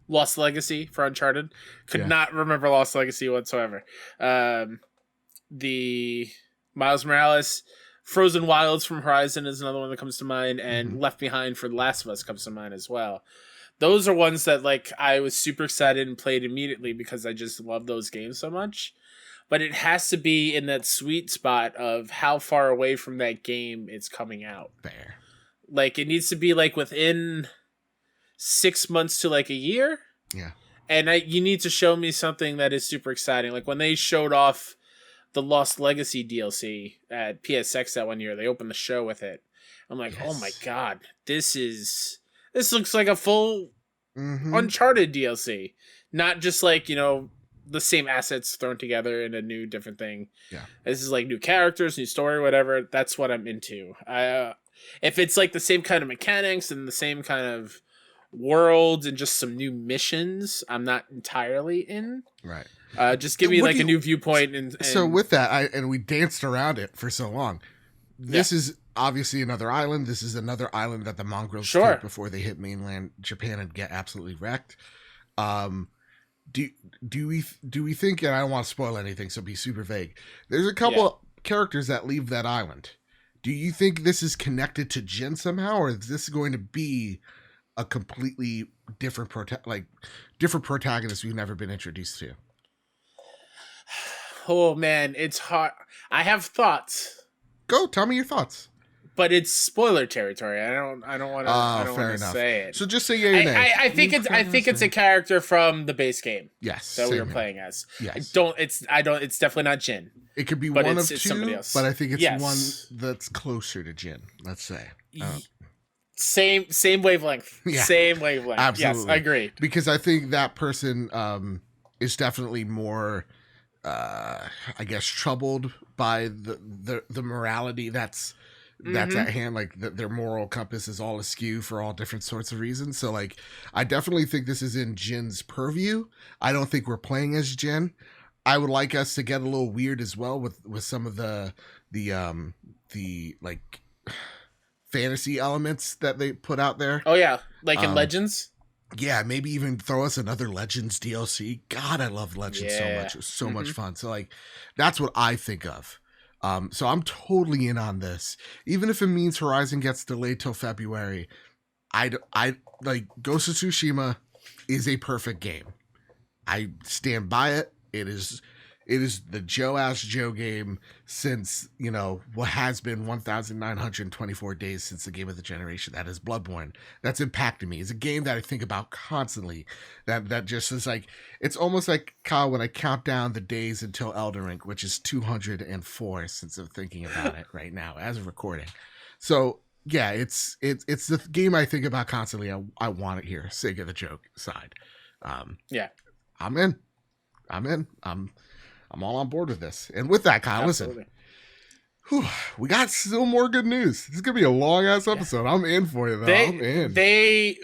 Lost Legacy for Uncharted. Could not remember Lost Legacy whatsoever. The Miles Morales, Frozen Wilds from Horizon is another one that comes to mind, and Left Behind for The Last of Us comes to mind as well. Those are ones that, like, I was super excited and played immediately because I just love those games so much. But it has to be in that sweet spot of how far away from that game it's coming out. Fair. Like, it needs to be, like, within 6 months to, like, a year. Yeah. And you need to show me something that is super exciting. Like, when they showed off the Lost Legacy DLC at PSX that one year, they opened the show with it. I'm like, oh my god, this looks like a full Uncharted DLC. Not just, like, the same assets thrown together in a new different thing. Yeah. This is, like, new characters, new story, whatever. That's what I'm into. If it's, like, the same kind of mechanics and the same kind of worlds and just some new missions, I'm not entirely in. Right. Just give me, like, a new viewpoint. And so with that, we danced around it for so long. This is obviously another island. This is another island that the mongrels take before they hit mainland Japan and get absolutely wrecked. Do we think, and I don't want to spoil anything, so be super vague. There's a couple characters that leave that island. Do you think this is connected to Jin somehow, or is this going to be a completely different different protagonist we've never been introduced to? Oh man, it's hard. I have thoughts, Go, tell me your thoughts. but it's spoiler territory. I don't want to. I don't Fair want to enough. say it. So just say yay or nay. I think it's a character from the base game. Yes, that we were same here. playing as. Yes. It's definitely not Jin. It could be But one of it's two, somebody else. but I think it's Yes. one that's closer to Jin. Let's say. Same wavelength. Yeah. Same wavelength. Absolutely. Yes, I agree. Because I think that person is definitely more, I guess, troubled by the morality that's at hand. Like their moral compass is all askew for all different sorts of reasons. So like, I definitely think this is in Jin's purview. I don't think we're playing as Jin. I would like us to get a little weird as well with some of the like fantasy elements that they put out there. Oh yeah, like in Legends. Yeah, maybe even throw us another Legends DLC. God, I love Legends so much. It was so much fun. So like, that's what I think of. So I'm totally in on this. Even if it means Horizon gets delayed till February, I like Ghost of Tsushima is a perfect game. I stand by it. It is the Joe game since, what has been 1,924 days since the game of the generation. That is Bloodborne. That's impacted me. It's a game that I think about constantly. That just is like, it's almost like, Kyle, when I count down the days until Elden Ring, which is 204 since I'm thinking about it right now as of recording. So yeah, it's the game I think about constantly. I want it here. Sake of the joke aside. Yeah. I'm in. I'm all on board with this. And with that, Kyle, Absolutely. Listen, we got still more good news. This is gonna be a long ass episode. I'm in for you though. I'm in. They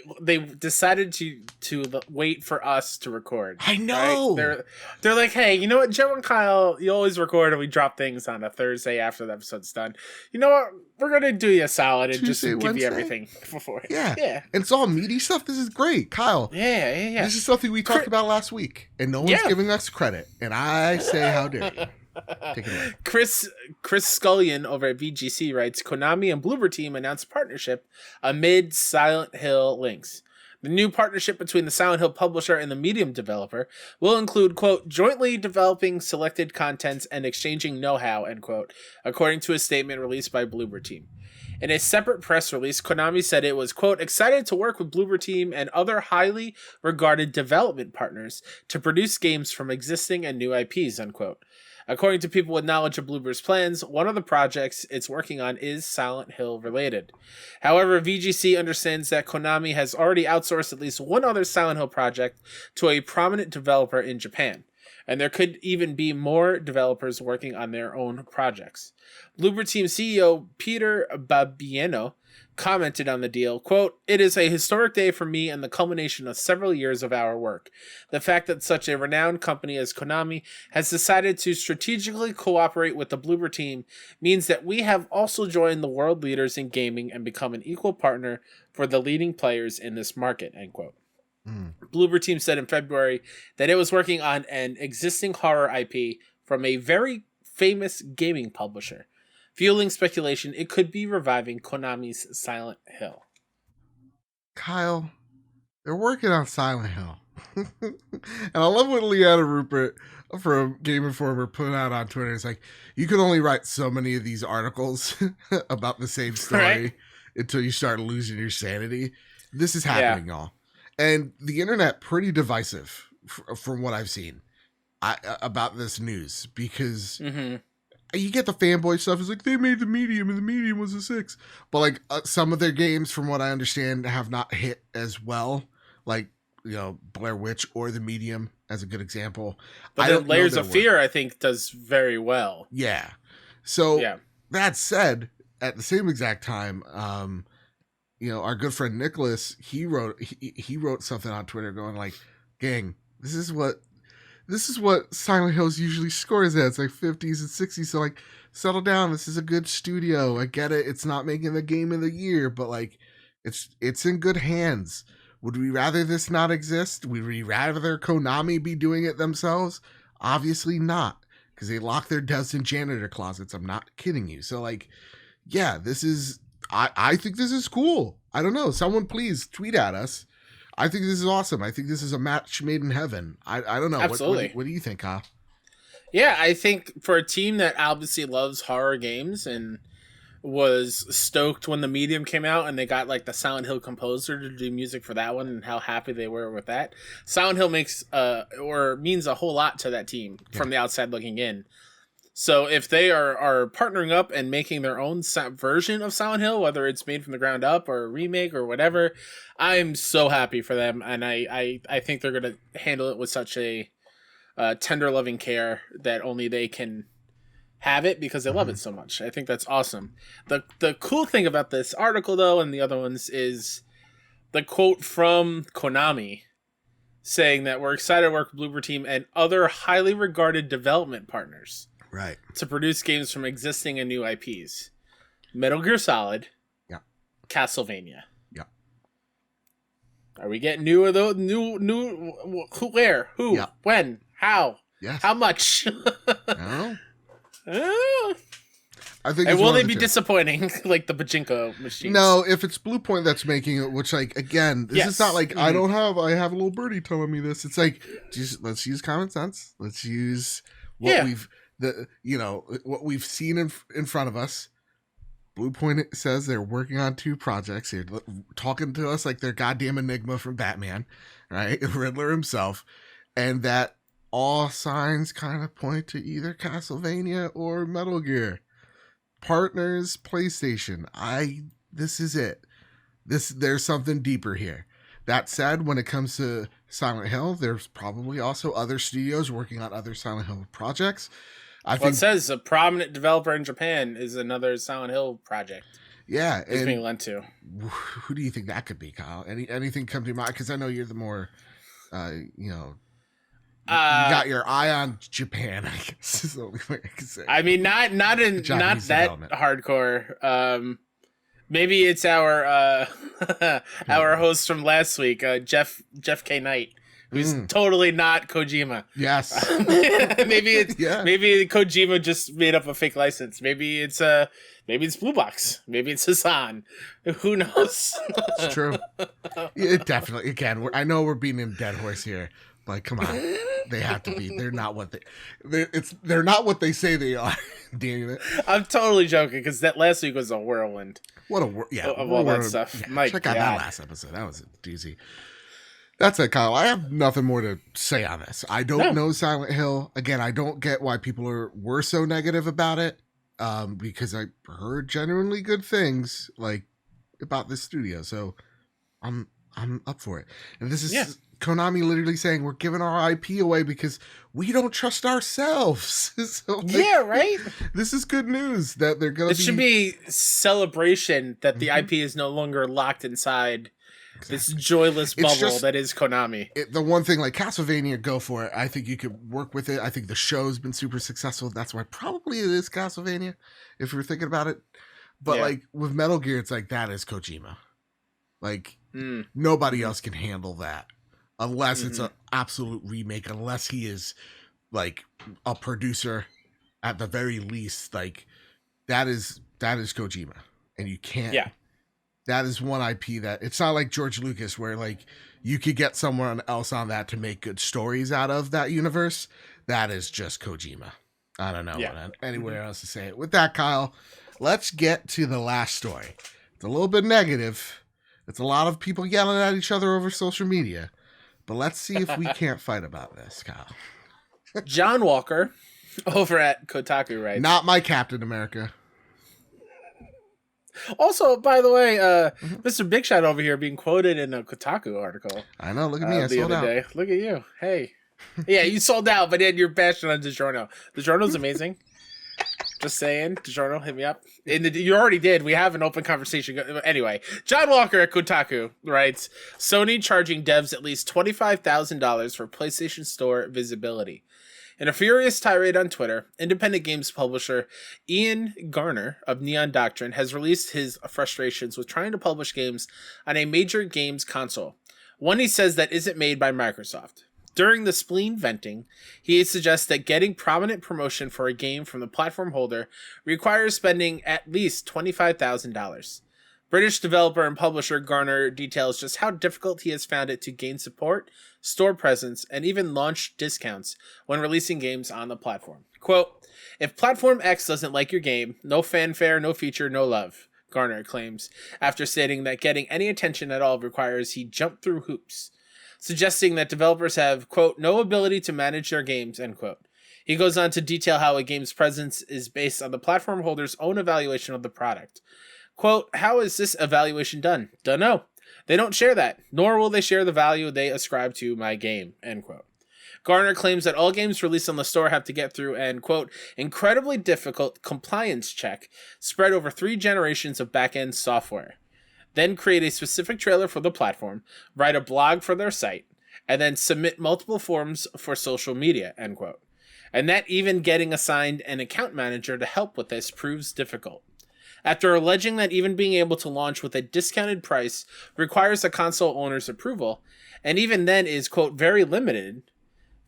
decided to wait for us to record. I know. Right? They're like, hey, you know what, Joe and Kyle, you always record and we drop things on a Thursday after the episode's done. You know what? We're gonna do you a solid and Tuesday, just give Wednesday? you everything before. Yeah. Yeah. And it's all meaty stuff. This is great, Kyle. Yeah. This is something we talked about last week, and no one's giving us credit. And I say, how dare you? Take it away. Chris Scullion over at VGC writes, Konami and Bloober Team announced partnership amid Silent Hill links. The new partnership between the Silent Hill publisher and the Medium developer will include, quote, jointly developing selected contents and exchanging know-how, end quote, according to a statement released by Bloober Team. In a separate press release, Konami said it was, quote, excited to work with Bloober Team and other highly regarded development partners to produce games from existing and new IPs, unquote. According to people with knowledge of Bloober's plans, one of the projects it's working on is Silent Hill related. However, VGC understands that Konami has already outsourced at least one other Silent Hill project to a prominent developer in Japan, and there could even be more developers working on their own projects. Bloober Team CEO Peter Babieno commented on the deal, quote, it is a historic day for me and the culmination of several years of our work. The fact that such a renowned company as Konami has decided to strategically cooperate with the Bloober Team means that we have also joined the world leaders in gaming and become an equal partner for the leading players in this market, end quote. Bloober Team said in February that it was working on an existing horror IP from a very famous gaming publisher, fueling speculation it could be reviving Konami's Silent Hill. Kyle, they're working on Silent Hill. And I love what Leanna Rupert from Game Informer put out on Twitter. It's like, you can only write so many of these articles about the same story until you start losing your sanity. This is happening, y'all. And the internet pretty divisive from what I've seen about this news, because you get the fanboy stuff. It's like, they made the Medium and the Medium was a 6. But like some of their games, from what I understand, have not hit as well. Like, Blair Witch or the Medium as a good example. But then Layers of Fear, I think, does very well. Yeah. So that said, at the same exact time, our good friend Nicholas, he wrote something on Twitter going like, gang, this is what Silent Hills usually scores at. It's like 50s and 60s. So like, settle down. This is a good studio. I get it. It's not making the game of the year, but like, it's in good hands. Would we rather this not exist? Would we rather Konami be doing it themselves? Obviously not, because they lock their devs in janitor closets. I'm not kidding you. So like, yeah, this is, I think this is cool. I don't know. Someone please tweet at us. I think this is awesome. I think this is a match made in heaven. I don't know. Absolutely. What do you think, Kyle? Yeah, I think for a team that obviously loves horror games and was stoked when the Medium came out and they got like the Silent Hill composer to do music for that one and how happy they were with that. Silent Hill makes or means a whole lot to that team from the outside looking in. So if they are partnering up and making their own version of Silent Hill, whether it's made from the ground up or a remake or whatever, I'm so happy for them. And I think they're going to handle it with such a tender loving care that only they can have it because they love it so much. I think that's awesome. The cool thing about this article, though, and the other ones is the quote from Konami saying that we're excited to work with Bloober Team and other highly regarded development partners to produce games from existing and new IPs. Metal Gear Solid, Castlevania. Are we getting new of those? New? Who? Where? Who? When? How? Yes. How much? No. I think. And will they be disappointing like the pachinko machines? No, if it's Bluepoint that's making it, which like again, this is not like I have a little birdie telling me this. It's like let's use common sense. Let's use what what we've seen in front of us. Bluepoint says they're working on 2 projects. They're talking to us like they're goddamn Enigma from Batman, right? Riddler himself, and that all signs kind of point to either Castlevania or Metal Gear. Partners, PlayStation. This is it. There's something deeper here. That said, when it comes to Silent Hill, there's probably also other studios working on other Silent Hill projects. I think it says a prominent developer in Japan is another Silent Hill project. Yeah, it's being lent to. Who do you think that could be, Kyle? Anything come to mind? Because I know you're the more, you got your eye on Japan, I guess is the only way I can say. I mean, not that hardcore. Maybe it's our our host from last week, Jeff K. Knight, who's totally not Kojima. Yes. maybe Kojima just made up a fake license. Maybe it's Blue Box. Maybe it's Hassan. Who knows? It's true. It definitely. Again, I know we're beating a dead horse here. Like, come on, they have to be. They're not what they're not what they say they are. Damn it! I'm totally joking because that last week was a whirlwind. What a of all that stuff. Yeah, check out that last episode. That was a doozy. That's it, Kyle. I have nothing more to say on this. I don't know Silent Hill. Again, I don't get why people were so negative about it. Because I heard genuinely good things like about this studio. So I'm up for it. And this is Konami literally saying we're giving our IP away because we don't trust ourselves. So, right? This is good news that they're going to be... It should be celebration that the IP is no longer locked inside this joyless bubble that is Konami. The one thing, like Castlevania, go for it. I think you could work with it. I think the show's been super successful. That's why probably it is Castlevania, if you're thinking about it. But like with Metal Gear, it's like that is Kojima. Like nobody else can handle that. Unless it's an absolute remake, unless he is like a producer at the very least, like that is Kojima. And you can't that is one IP that it's not like George Lucas where like you could get someone else on that to make good stories out of that universe. That is just Kojima. I don't know anywhere else to say it. With that, Kyle, let's get to the last story. It's a little bit negative. It's a lot of people yelling at each other over social media. But let's see if we can't fight about this, Kyle. John Walker over at Kotaku writes, not my Captain America. Also, by the way, Mr. Big Shot over here being quoted in a Kotaku article. I know. Look at me. I sold out. Day. Look at you. Hey. Yeah, you sold out, but then you're bashing on DiGiorno. DiGiorno's amazing. Just saying. DiGiorno, hit me up. You already did. We have an open conversation. Anyway, John Walker at Kotaku writes, Sony charging devs at least $25,000 for PlayStation Store visibility. In a furious tirade on Twitter, independent games publisher Ian Garner of Neon Doctrine has released his frustrations with trying to publish games on a major games console, one he says that isn't made by Microsoft. During the spleen venting, he suggests that getting prominent promotion for a game from the platform holder requires spending at least $25,000. British developer and publisher Garner details just how difficult he has found it to gain support, store presence, and even launch discounts when releasing games on the platform. Quote, "If Platform X doesn't like your game, no fanfare, no feature, no love," Garner claims, after stating that getting any attention at all requires he jump through hoops, suggesting that developers have, quote, "no ability to manage their games," end quote. He goes on to detail how a game's presence is based on the platform holder's own evaluation of the product. Quote, "How is this evaluation done? Dunno. They don't share that, nor will they share the value they ascribe to my game," end quote. Garner claims that all games released on the store have to get through an, quote, "incredibly difficult compliance check spread over 3 generations of back-end software. Then create a specific trailer for the platform, write a blog for their site, and then submit multiple forms for social media," end quote. And that even getting assigned an account manager to help with this proves difficult. After alleging that even being able to launch with a discounted price requires a console owner's approval, and even then is, quote, "very limited,"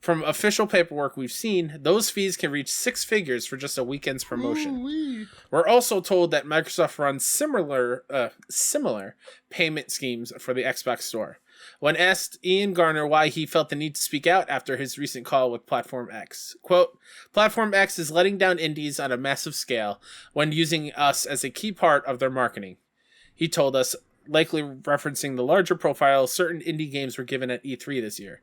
from official paperwork we've seen, those fees can reach 6 figures for just a weekend's promotion. Ooh-wee. We're also told that Microsoft runs similar payment schemes for the Xbox Store. When asked Ian Garner why he felt the need to speak out after his recent call with Platform X, quote, "Platform X is letting down indies on a massive scale when using us as a key part of their marketing," he told us, likely referencing the larger profile certain indie games were given at E3 this year.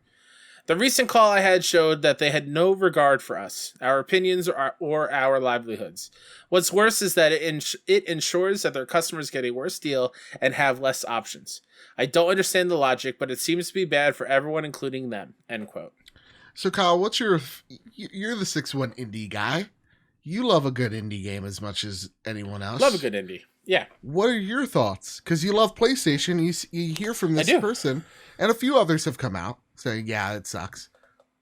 "The recent call I had showed that they had no regard for us, our opinions, or our livelihoods. What's worse is that it ensures that their customers get a worse deal and have less options. I don't understand the logic, but it seems to be bad for everyone, including them," end quote. So Kyle, you're the 6-1 indie guy. You love a good indie game as much as anyone else. Love a good indie. Yeah. What are your thoughts? Because you love PlayStation. You hear from this person, and a few others have come out saying, "Yeah, it sucks.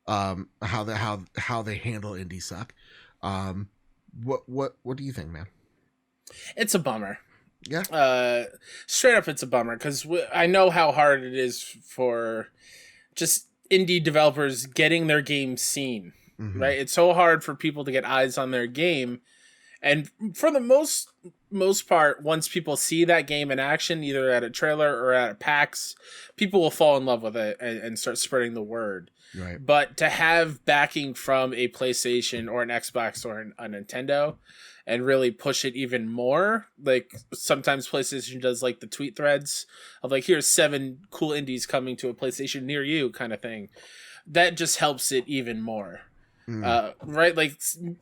How they handle indie suck." What do you think, man? It's a bummer. Yeah. Straight up, it's a bummer because I know how hard it is for just indie developers getting their game seen. Mm-hmm. Right? It's so hard for people to get eyes on their game, and for the most part, once people see that game in action, either at a trailer or at a PAX, people will fall in love with it and start spreading the word. Right. But to have backing from a PlayStation or an Xbox or a Nintendo and really push it even more, like sometimes PlayStation does like the tweet threads of like, here's 7 cool indies coming to a PlayStation near you kind of thing. That just helps it even more. Right? Like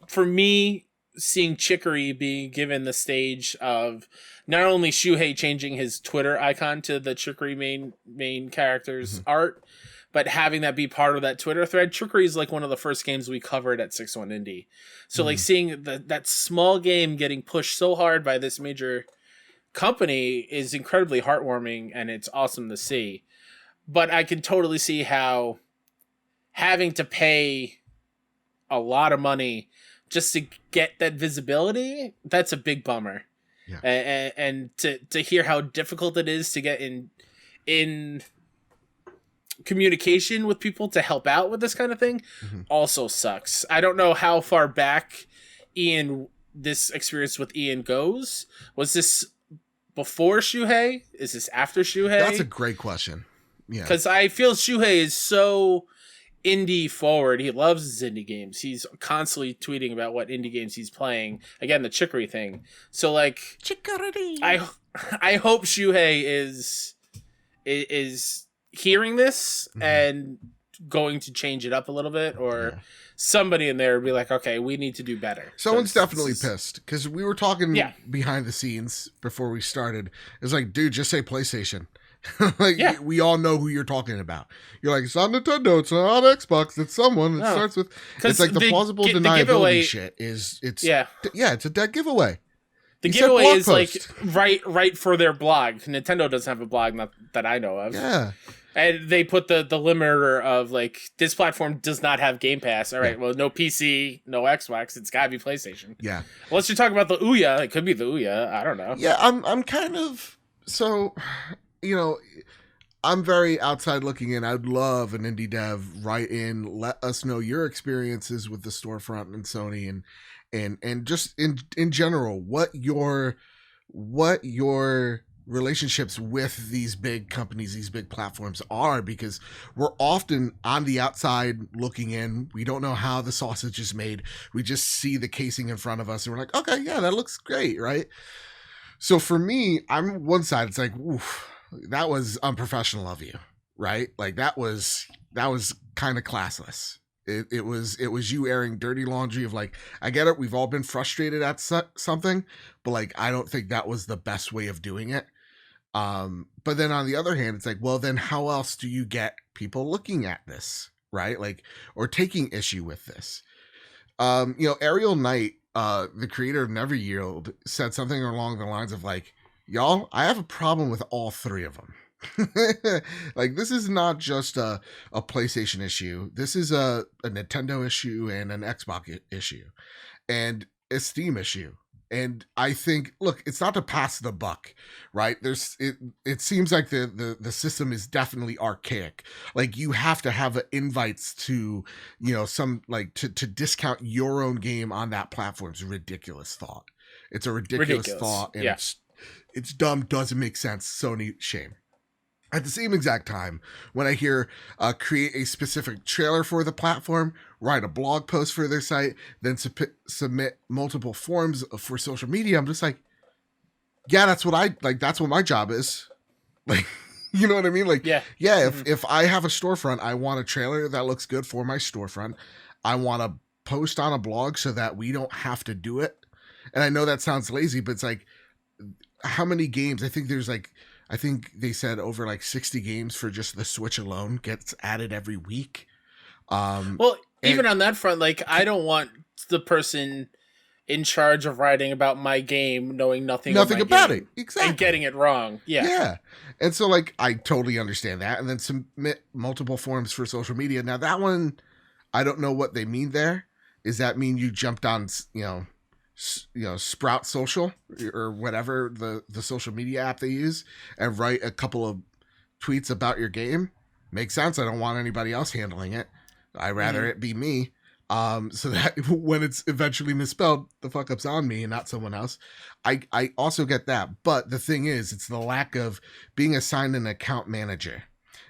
for me, seeing Chicory being given the stage of not only Shuhei changing his Twitter icon to the Chicory main character's art, but having that be part of that Twitter thread. Chicory is like one of the first games we covered at 6-1 Indie. So like seeing that small game getting pushed so hard by this major company is incredibly heartwarming, and it's awesome to see. But I can totally see how having to pay a lot of money just to get that visibility, that's a big bummer. Yeah. And to hear how difficult it is to get in communication with people to help out with this kind of thing also sucks. I don't know how far back this experience with Ian goes. Was this before Shuhei? Is this after Shuhei? That's a great question. Yeah. Because I feel Shuhei is so indie forward. He loves his indie games. He's constantly tweeting about what indie games he's playing. Again, the Chicory thing. So like Chicory. I hope Shuhei is hearing this and going to change it up a little bit, or somebody in there would be like, okay, we need to do better. Someone's definitely pissed because we were talking behind the scenes before we started. It's like, dude, just say PlayStation. We all know who you're talking about. You're like, it's not Nintendo, it's not Xbox, it's someone. It starts with, it's like the plausible deniability shit is, it's a dead giveaway. The giveaway is post. Like right for their blog. Nintendo doesn't have a blog, not that I know of. Yeah. And they put the limiter of like, this platform does not have Game Pass. All right, well, no PC, no Xbox. It's got to be PlayStation. Yeah. Unless you're talking about the Ouya, it could be the Ouya. I don't know. Yeah, I'm kind of so. You know, I'm very outside looking in. I'd love an indie dev write in, let us know your experiences with the storefront and Sony and just in general, what your relationships with these big companies, these big platforms are, because we're often on the outside looking in. We don't know how the sausage is made. We just see the casing in front of us and we're like, okay, yeah, that looks great, right? So for me, I'm one side, it's like, oof, that was unprofessional of you, right? Like that was kind of classless. It was you airing dirty laundry of like, I get it, we've all been frustrated at something, but like I don't think that was the best way of doing it. But then on the other hand, it's like, well, then how else do you get people looking at this, right? Like, or taking issue with this? Ariel Knight, the creator of Never Yield, said something along the lines of like, y'all, I have a problem with all three of them. Like, this is not just a PlayStation issue. This is a Nintendo issue and an Xbox issue and a Steam issue. And I think, look, it's not to pass the buck, right? It seems like the system is definitely archaic. Like you have to have invites to, some like to discount your own game on that platform. It's a ridiculous thought. It's a ridiculous thought, and it's dumb. Doesn't make sense. Sony, shame. At the same exact time, when I hear create a specific trailer for the platform, write a blog post for their site, then submit multiple forms for social media, I'm just like, yeah, that's what I like. That's what my job is. Like, you know what I mean? Like, yeah. If I have a storefront, I want a trailer that looks good for my storefront. I want to post on a blog so that we don't have to do it. And I know that sounds lazy, but it's like, how many games? I think they said over like 60 games for just the Switch alone gets added every week. Well, even on that front, like I don't want the person in charge of writing about my game knowing nothing about it, exactly, and getting it wrong. Yeah. And so like I totally understand that, and then submit multiple forms for social media. Now that one, I don't know what they mean there. Does that mean you jumped on, Sprout Social or whatever the social media app they use and write a couple of tweets about your game? Makes sense. I don't want anybody else handling it. I'd rather it be me. So that when it's eventually misspelled, the fuck up's on me and not someone else. I also get that. But the thing is, it's the lack of being assigned an account manager.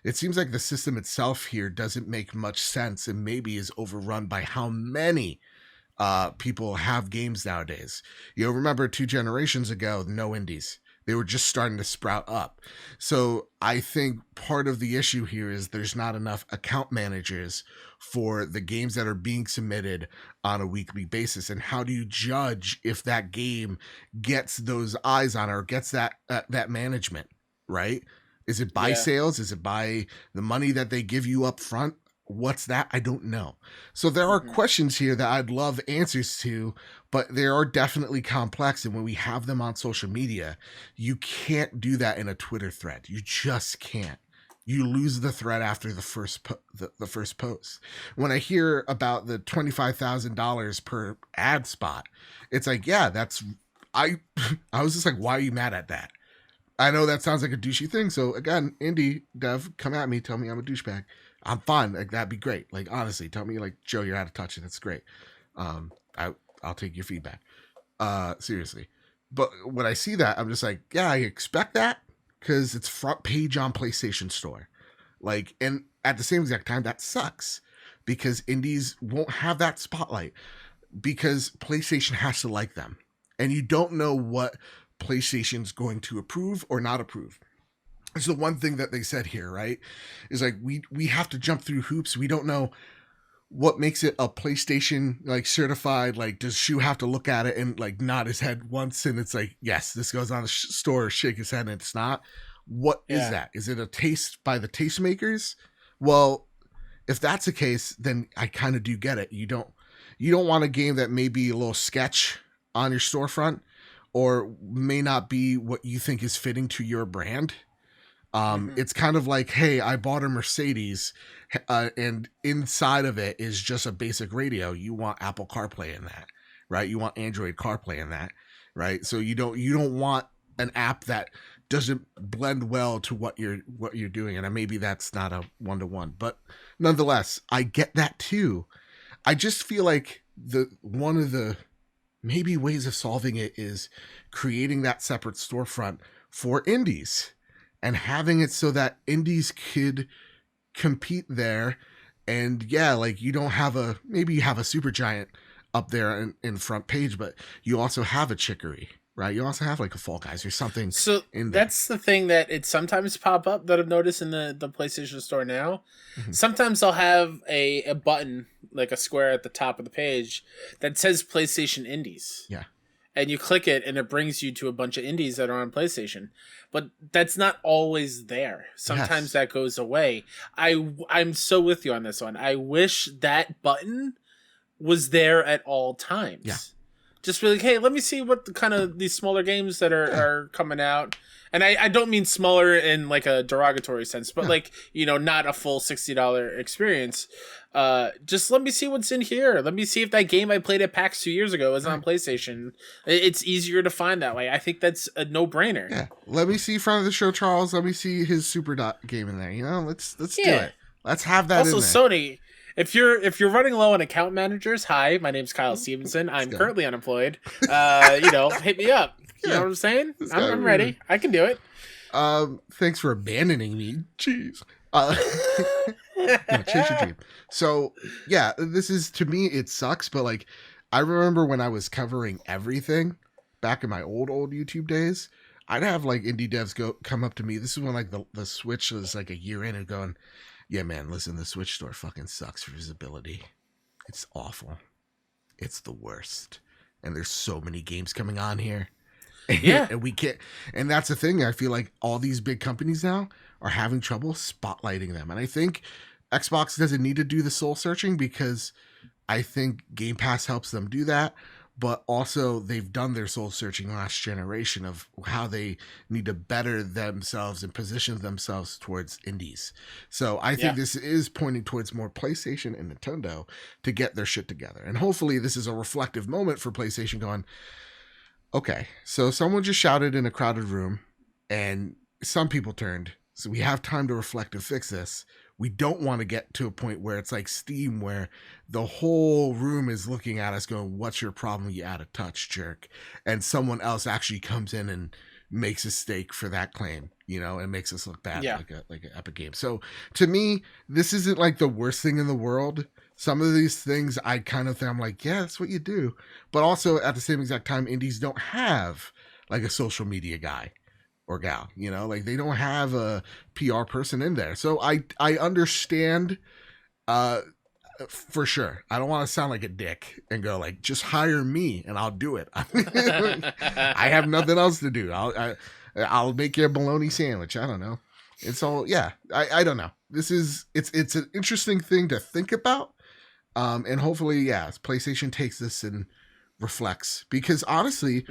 It seems like the system itself here doesn't make much sense and maybe is overrun by how many people have games nowadays. Remember 2 generations ago, no indies. They were just starting to sprout up. So I think part of the issue here is there's not enough account managers for the games that are being submitted on a weekly basis. And how do you judge if that game gets those eyes on it or gets that management, right? Is it by sales? Is it by the money that they give you up front? What's that? I don't know. So there are questions here that I'd love answers to, but they are definitely complex. And when we have them on social media, you can't do that in a Twitter thread. You just can't. You lose the thread after the first post. When I hear about the $25,000 per ad spot, it's like, yeah, I was just like, why are you mad at that? I know that sounds like a douchey thing. So again, indie dev, come at me, tell me I'm a douchebag. I'm fine. Like, that'd be great. Like, honestly, tell me like, Joe, you're out of touch. That's great. I'll take your feedback. Seriously. But when I see that, I'm just like, yeah, I expect that because it's front page on PlayStation Store. Like, and at the same exact time, that sucks because indies won't have that spotlight because PlayStation has to like them. And you don't know what PlayStation's going to approve or not approve. It's the one thing that they said here, right? Is like, we have to jump through hoops. We don't know what makes it a PlayStation like certified. Like, does Shu have to look at it and like nod his head once and it's like, yes, this goes on the store, shake his head and it's not? What is that? Is it a taste by the tastemakers? Well, if that's the case, then I kind of do get it. You don't want a game that may be a little sketch on your storefront or may not be what you think is fitting to your brand. It's kind of like, hey, I bought a Mercedes and inside of it is just a basic radio. You want Apple CarPlay in that, right? You want Android CarPlay in that, right? So you don't want an app that doesn't blend well to what you're doing. And maybe that's not a 1-to-1, but nonetheless, I get that too. I just feel like one of the maybe ways of solving it is creating that separate storefront for indies and having it so that indies could compete there. And yeah, like you don't have maybe you have a super giant up there in front page, but you also have a Chicory, right? You also have like a Fall Guys or something. So that's the thing that it sometimes pop up that I've noticed in the PlayStation Store now. Mm-hmm. Sometimes they'll have a button, like a square at the top of the page that says PlayStation Indies. Yeah. And you click it and it brings you to a bunch of indies that are on PlayStation. But that's not always there. Sometimes that goes away. I'm so with you on this one. I wish that button was there at all times. Yeah. Just be like, hey, let me see what the kind of these smaller games that are coming out. And I don't mean smaller in like a derogatory sense, but like, you know, not a full $60 experience. Just let me see what's in here. Let me see if that game I played at PAX 2 years ago is on PlayStation. It's easier to find that way. I think that's a no-brainer. Yeah. Let me see front of the show, Charles. Let me see his Super Dot game in there. You know, let's do it. Let's have that also, in there. Sony, if you're running low on account managers, hi, my name's Kyle Stevenson. I'm currently unemployed. You know, hit me up. You know what I'm saying? I'm ready. I can do it. Thanks for abandoning me. Jeez. Chase your dream. So yeah, this is, to me, it sucks, but like I remember when I was covering everything back in my old YouTube days, I'd have like indie devs come up to me. This is when like the Switch was like a year in and going, yeah man, listen, the Switch store fucking sucks for visibility. It's awful. It's the worst. And there's so many games coming on here. Yeah. And we can't, and that's the thing. I feel like all these big companies now are having trouble spotlighting them. And I think Xbox doesn't need to do the soul searching because I think Game Pass helps them do that. But also they've done their soul searching last generation of how they need to better themselves and position themselves towards indies. So I think this is pointing towards more PlayStation and Nintendo to get their shit together. And hopefully this is a reflective moment for PlayStation going, okay, so someone just shouted in a crowded room and some people turned. So we have time to reflect and fix this. We don't want to get to a point where it's like Steam, where the whole room is looking at us going, what's your problem? You add a touch, jerk. And someone else actually comes in and makes a stake for that claim, you know, and makes us look bad like an Epic game. So to me, this isn't like the worst thing in the world. Some of these things I kind of think, I'm like, yeah, that's what you do. But also at the same exact time, indies don't have like a social media guy or gal, you know, like they don't have a PR person in there. So I understand for sure. I don't want to sound like a dick and go like, just hire me and I'll do it. I have nothing else to do. I'll make you a bologna sandwich. I don't know. It's all, I don't know. It's an interesting thing to think about. And hopefully, PlayStation takes this and reflects, because honestly,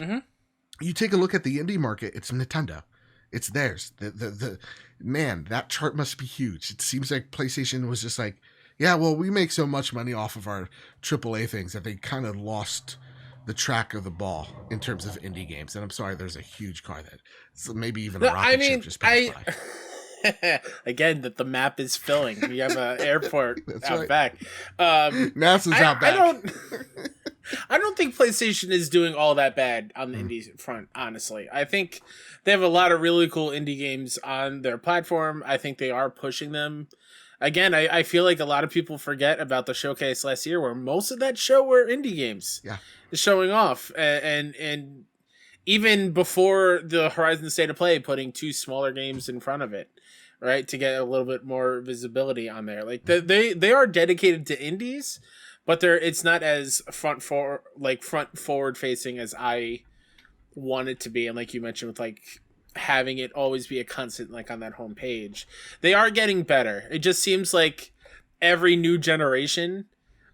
you take a look at the indie market, it's Nintendo. It's theirs. The man, that chart must be huge. It seems like PlayStation was just like, yeah, well, we make so much money off of our AAA things that they kind of lost the track of the ball in terms of indie games. And I'm sorry, there's a huge car that, so maybe even a rocket ship just passed by. Again, that the map is filling. We have an airport out back. NASA's out back. I don't think PlayStation is doing all that bad on the indie front, honestly. I think they have a lot of really cool indie games on their platform. I think they are pushing them. Again, I feel like a lot of people forget about the showcase last year, where most of that show were indie games showing off. And even before the Horizon State of Play, putting 2 smaller games in front of it, right, to get a little bit more visibility on there. Like they are dedicated to indies, but it's not as front forward facing as I want it to be. And like you mentioned, with like having it always be a constant, like on that home page, they are getting better. It just seems like every new generation,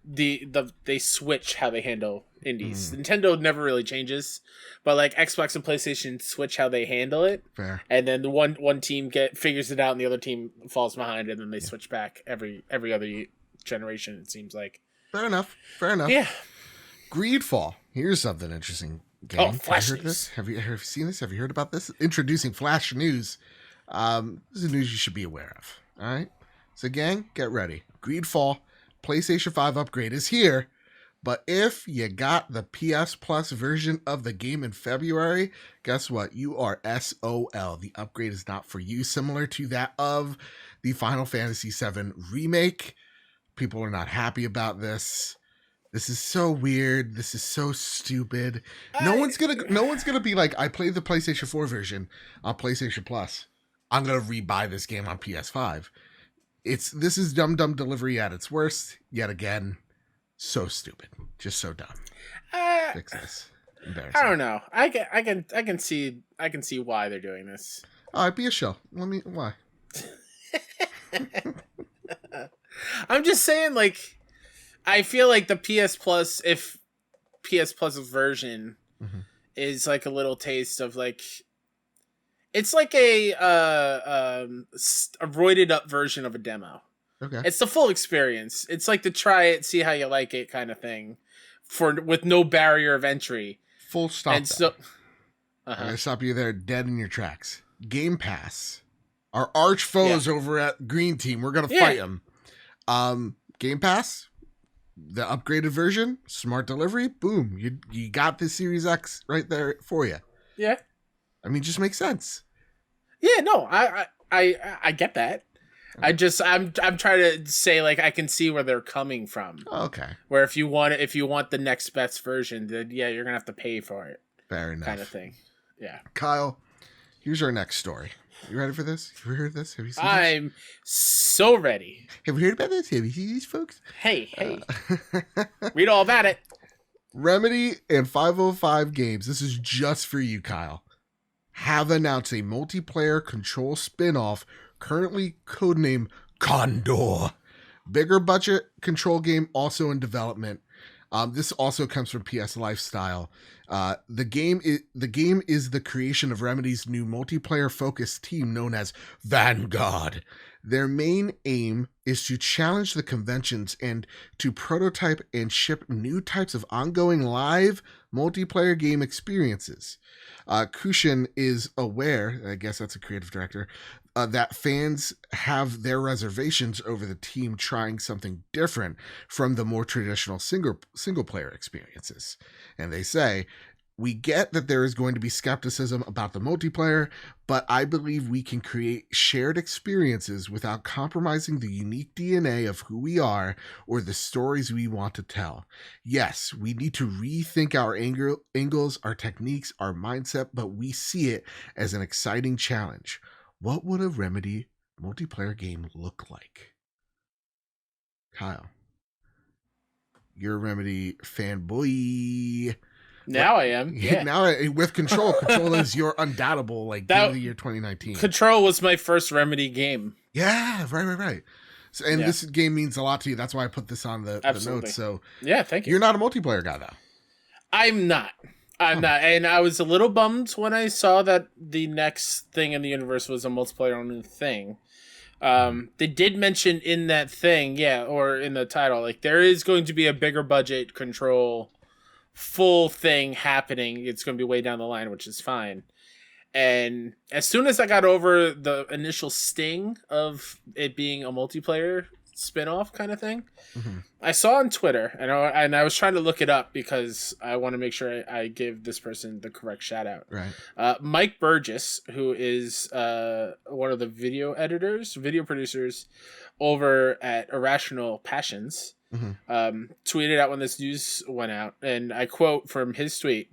they switch how they handle indies. Nintendo never really changes, but like Xbox and PlayStation switch how they handle it. Fair. And then the one team figures it out and the other team falls behind, and then they switch back every other generation, it seems like. Fair enough. Yeah. GreedFall. Here's something interesting. Gang. Oh, Flash news. Have you seen this? Have you heard about this? Introducing Flash news. This is news you should be aware of. All right. So gang, get ready. GreedFall PlayStation 5 upgrade is here, But if you got the PS Plus version of the game in February, guess what? You are SOL. The upgrade is not for you, similar to that of the Final Fantasy VII Remake. People are not happy about this. This is so weird. This is so stupid. No one's gonna be like, I played the PlayStation 4 version on PlayStation Plus. I'm gonna rebuy this game on PS5. This is dumb delivery at its worst. Yet again, so stupid. Just so dumb. Fix this. Embarrassing. I don't know. I can see why they're doing this. All right, be a show. Why? I'm just saying, like, I feel like the PS Plus, if PS Plus version is like a little taste of like, it's like a roided up version of a demo. Okay. It's the full experience. It's like the try it, see how you like it kind of thing, with no barrier of entry. Full stop. And so, I'm gonna stop you there, dead in your tracks. Game Pass, our arch foes over at Green Team. We're gonna fight them. Game Pass, the upgraded version, smart delivery. Boom, you got the Series X right there for you. Yeah. I mean, just makes sense. Yeah. No, I get that. I'm trying to say, like, I can see where they're coming from. Okay. Where if you want the next best version, then you're gonna have to pay for it. Fair enough. Kind of thing. Yeah. Kyle, here's our next story. You ready for this? Have you heard this? Have you seen this? I'm so ready. Have you heard about this? Have you seen these folks? Hey. Read all about it. Remedy and 505 Games, this is just for you, Kyle, have announced a multiplayer Control spin-off, currently codenamed Condor. Bigger budget Control game also in development. This also comes from PS Lifestyle. The game is the creation of Remedy's new multiplayer-focused team known as Vanguard. Their main aim is to challenge the conventions and to prototype and ship new types of ongoing live multiplayer game experiences. Kushin is aware, I guess that's a creative director, that fans have their reservations over the team trying something different from the more traditional single player experiences. And they say, we get that there is going to be skepticism about the multiplayer, but I believe we can create shared experiences without compromising the unique DNA of who we are or the stories we want to tell. Yes, we need to rethink our angles, our techniques, our mindset, but we see it as an exciting challenge. What would a Remedy multiplayer game look like? Kyle, you're a Remedy fanboy. Now I am. Yeah. Now with Control. Control is your undoubtable game of the year 2019. Control was my first Remedy game. Yeah, right. So, and this game means a lot to you. That's why I put this on the notes. So yeah, thank you. You're not a multiplayer guy, though. I'm not. I'm not. And I was a little bummed when I saw that the next thing in the universe was a multiplayer-only thing. They did mention in that thing, or in the title, like, there is going to be a bigger budget Control full thing happening. It's going to be way down the line, which is fine. And as soon as I got over the initial sting of it being a multiplayer spin-off kind of thing, I saw on Twitter, and I was trying to look it up because I want to make sure I give this person the correct shout out. Right. Mike Burgess, who is one of the video producers over at Irrational Passions, tweeted out when this news went out, and I quote from his tweet,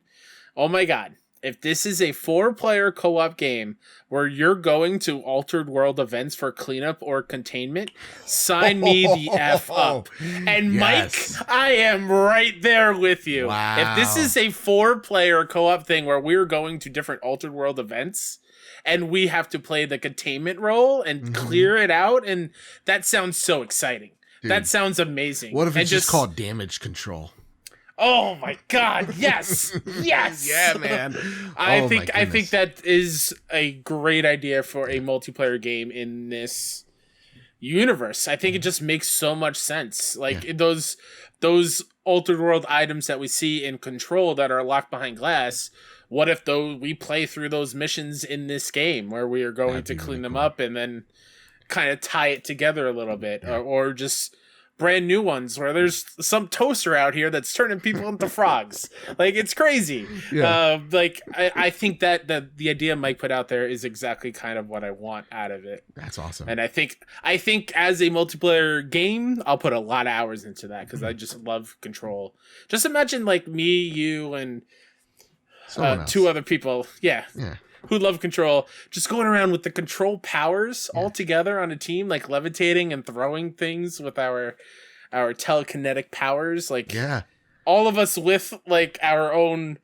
"Oh my God, if this is a 4-player co-op game where you're going to altered world events for cleanup or containment, sign me the F up." And yes. Mike, I am right there with you. Wow. If this is a 4-player co-op thing where we're going to different altered world events and we have to play the containment role and clear it out, and that sounds so exciting. Dude, that sounds amazing. What if it's just called Damage Control? Oh my God! Yes, yes. Yeah, man. I think that is a great idea for a multiplayer game in this universe. I think it just makes so much sense. Like those altered world items that we see in Control that are locked behind glass. What if we play through those missions in this game where we are going to clean them up and then kind of tie it together a little bit, or just brand new ones where there's some toaster out here that's turning people into frogs. Like, it's crazy. Yeah. I think that the idea Mike put out there is exactly kind of what I want out of it. That's awesome. And I think as a multiplayer game, I'll put a lot of hours into that because I just love Control. Just imagine like me, you, and two other people. Yeah. Who love Control, just going around with the Control powers all together on a team, like levitating and throwing things with our telekinetic powers. Like, all of us with like our own.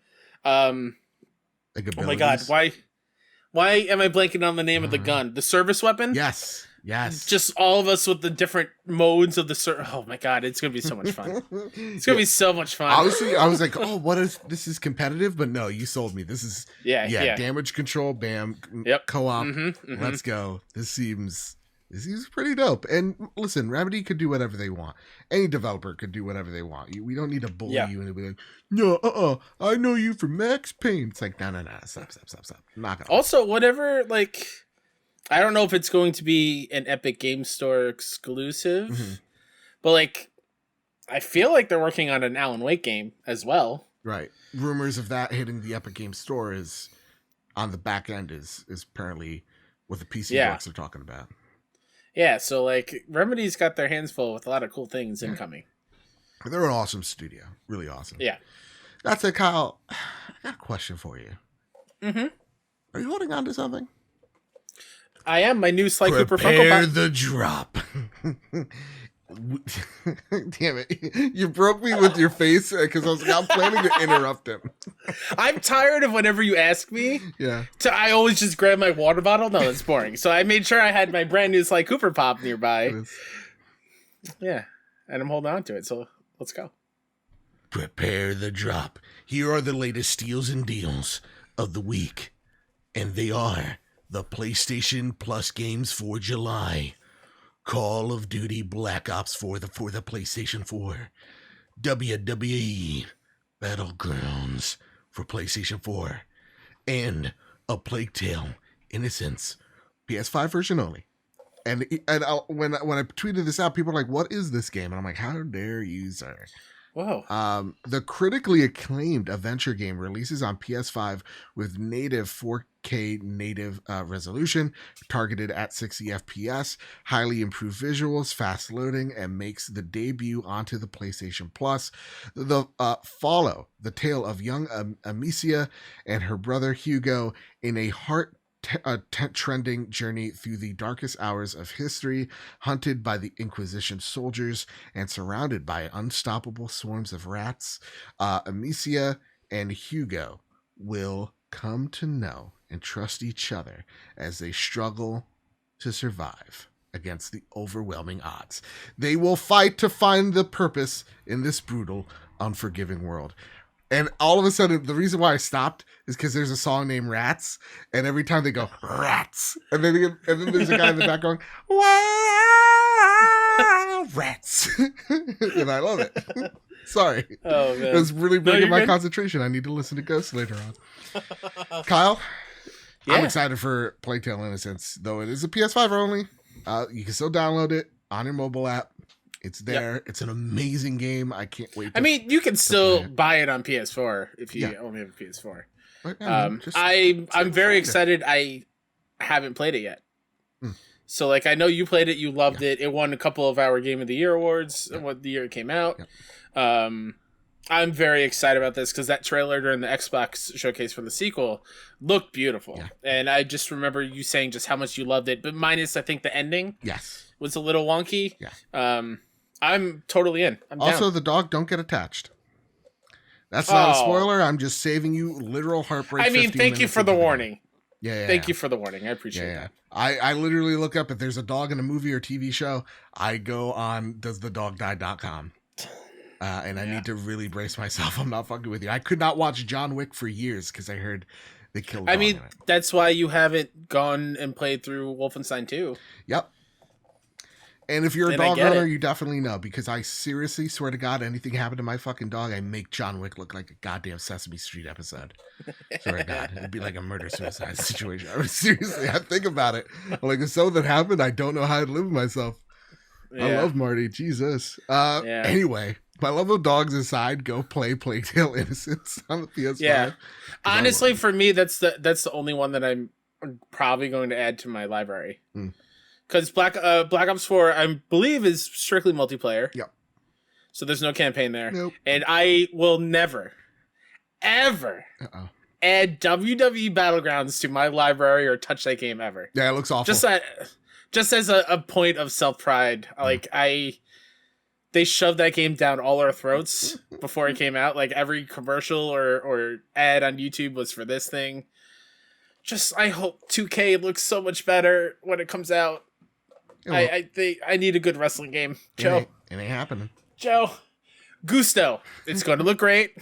Like, oh my god! Why am I blanking on the name of the gun? The service weapon? Yes. Just all of us with the different modes of the oh my god, it's gonna be so much fun. It's gonna be so much fun. Honestly, I was like, oh, what is this? Is competitive, but no, you sold me. This is damage control, bam, co-op. Let's go. This seems pretty dope. And listen, Remedy could do whatever they want. Any developer could do whatever they want. We don't need to bully you and be like, no, I know you from Max Payne. It's like, no, stop. Not gonna. Also, whatever, like, I don't know if it's going to be an Epic Game Store exclusive, but like, I feel like they're working on an Alan Wake game as well. Right. Rumors of that hitting the Epic Game Store is on the back end is apparently what the PC works are talking about. Yeah, so like Remedy's got their hands full with a lot of cool things incoming. They're an awesome studio. Really awesome. Yeah. That's it, Kyle. I got a question for you. Are you holding on to something? I am. My new Sly Cooper Funko Pop. Prepare the drop. Damn it. You broke me with your face because I was like, I'm planning to interrupt him. I'm tired of whenever you ask me. Yeah. I always just grab my water bottle. No, that's boring. So I made sure I had my brand new Sly Cooper Pop nearby. Yeah. And I'm holding on to it. So let's go. Prepare the drop. Here are the latest steals and deals of the week. And they are the PlayStation Plus games for July. Call of Duty Black Ops 4 for the PlayStation 4. WWE Battlegrounds for PlayStation 4. And A Plague Tale Innocence PS5 version only. And when I tweeted this out, people are like, what is this game? And I'm like, how dare you, sir? Whoa. The critically acclaimed adventure game releases on PS5 with native 4K native resolution, targeted at 60 FPS, highly improved visuals, fast loading, and makes the debut onto the PlayStation Plus. Follow the tale of young Amicia and her brother Hugo in a trending journey through the darkest hours of history, hunted by the Inquisition soldiers and surrounded by unstoppable swarms of rats. Amicia and Hugo will come to know and trust each other as they struggle to survive against the overwhelming odds. They will fight to find the purpose in this brutal, unforgiving world. And all of a sudden, the reason why I stopped is because there's a song named Rats, and every time they go, Rats, and then there's a guy in the back going, wow, Rats. And I love it. Sorry. Oh, man. It was really breaking my concentration. I need to listen to Ghost later on. Kyle, I'm excited for Plague Tale Innocence, though it is a PS5 only. You can still download it on your mobile app. It's there. Yep. It's an amazing game. I can't wait. I mean, you can still buy it on PS4 if you only have a PS4. I'm very excited. I haven't played it yet. So, like, I know you played it. You loved it. It won a couple of our Game of the Year awards. What the year it came out. I'm very excited about this because that trailer during the Xbox showcase for the sequel looked beautiful. And I just remember you saying just how much you loved it, but minus, I think, the ending. Was a little wonky. I'm totally in. I'm also down. The dog don't get attached. That's not a spoiler. I'm just saving you literal heartbreak. I mean, thank you for the warning. Thank you for the warning. I appreciate that. I literally look up if there's a dog in a movie or TV show. I go on doesthedogdie.com. And I need to really brace myself. I'm not fucking with you. I could not watch John Wick for years because I heard they killed. I mean, that's why you haven't gone and played through Wolfenstein 2. Yep. And if you're a dog owner, you definitely know, because I seriously swear to God, anything happened to my fucking dog, I make John Wick look like a goddamn Sesame Street episode. Swear to God, it'd be like a murder-suicide situation. I mean, seriously, I think about it. Like, if something happened, I don't know how I'd live with myself. Yeah. I love Marty. Jesus. Yeah. Anyway, my love of dogs aside, go play Plague Tale Innocence on the PS5. Yeah. 'cause I Honestly, love it. for me, that's the only one that I'm probably going to add to my library. Because Black Ops 4, I believe, is strictly multiplayer. Yep. So there's no campaign there. Nope. And I will never, ever add WWE Battlegrounds to my library or touch that game ever. Yeah, it looks awful. Just as a point of self-pride. Like, they shoved that game down all our throats before it came out. Like, every commercial or ad on YouTube was for this thing. Just, I hope 2K looks so much better when it comes out. I need a good wrestling game. Joe. It ain't happening. Joe. Gusto. It's going to look great.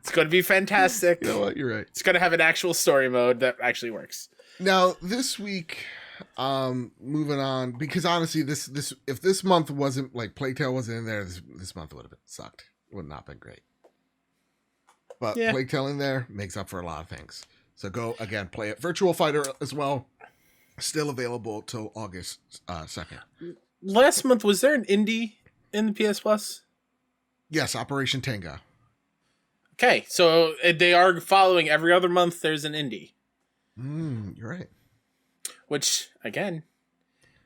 It's going to be fantastic. You know what? You're right. It's going to have an actual story mode that actually works. Now, this week, moving on, because honestly, this if this month wasn't, like, Plague Tale wasn't in there, this month would have been sucked. It would not have been great. But Yeah. Plague Tale in there makes up for a lot of things. So go, again, play it. Virtual Fighter as well. Still available till August 2nd. Last month, was there an indie in the PS Plus? Yes, Operation Tenga. Okay, so they are following every other month there's an indie. You're right. Which, again,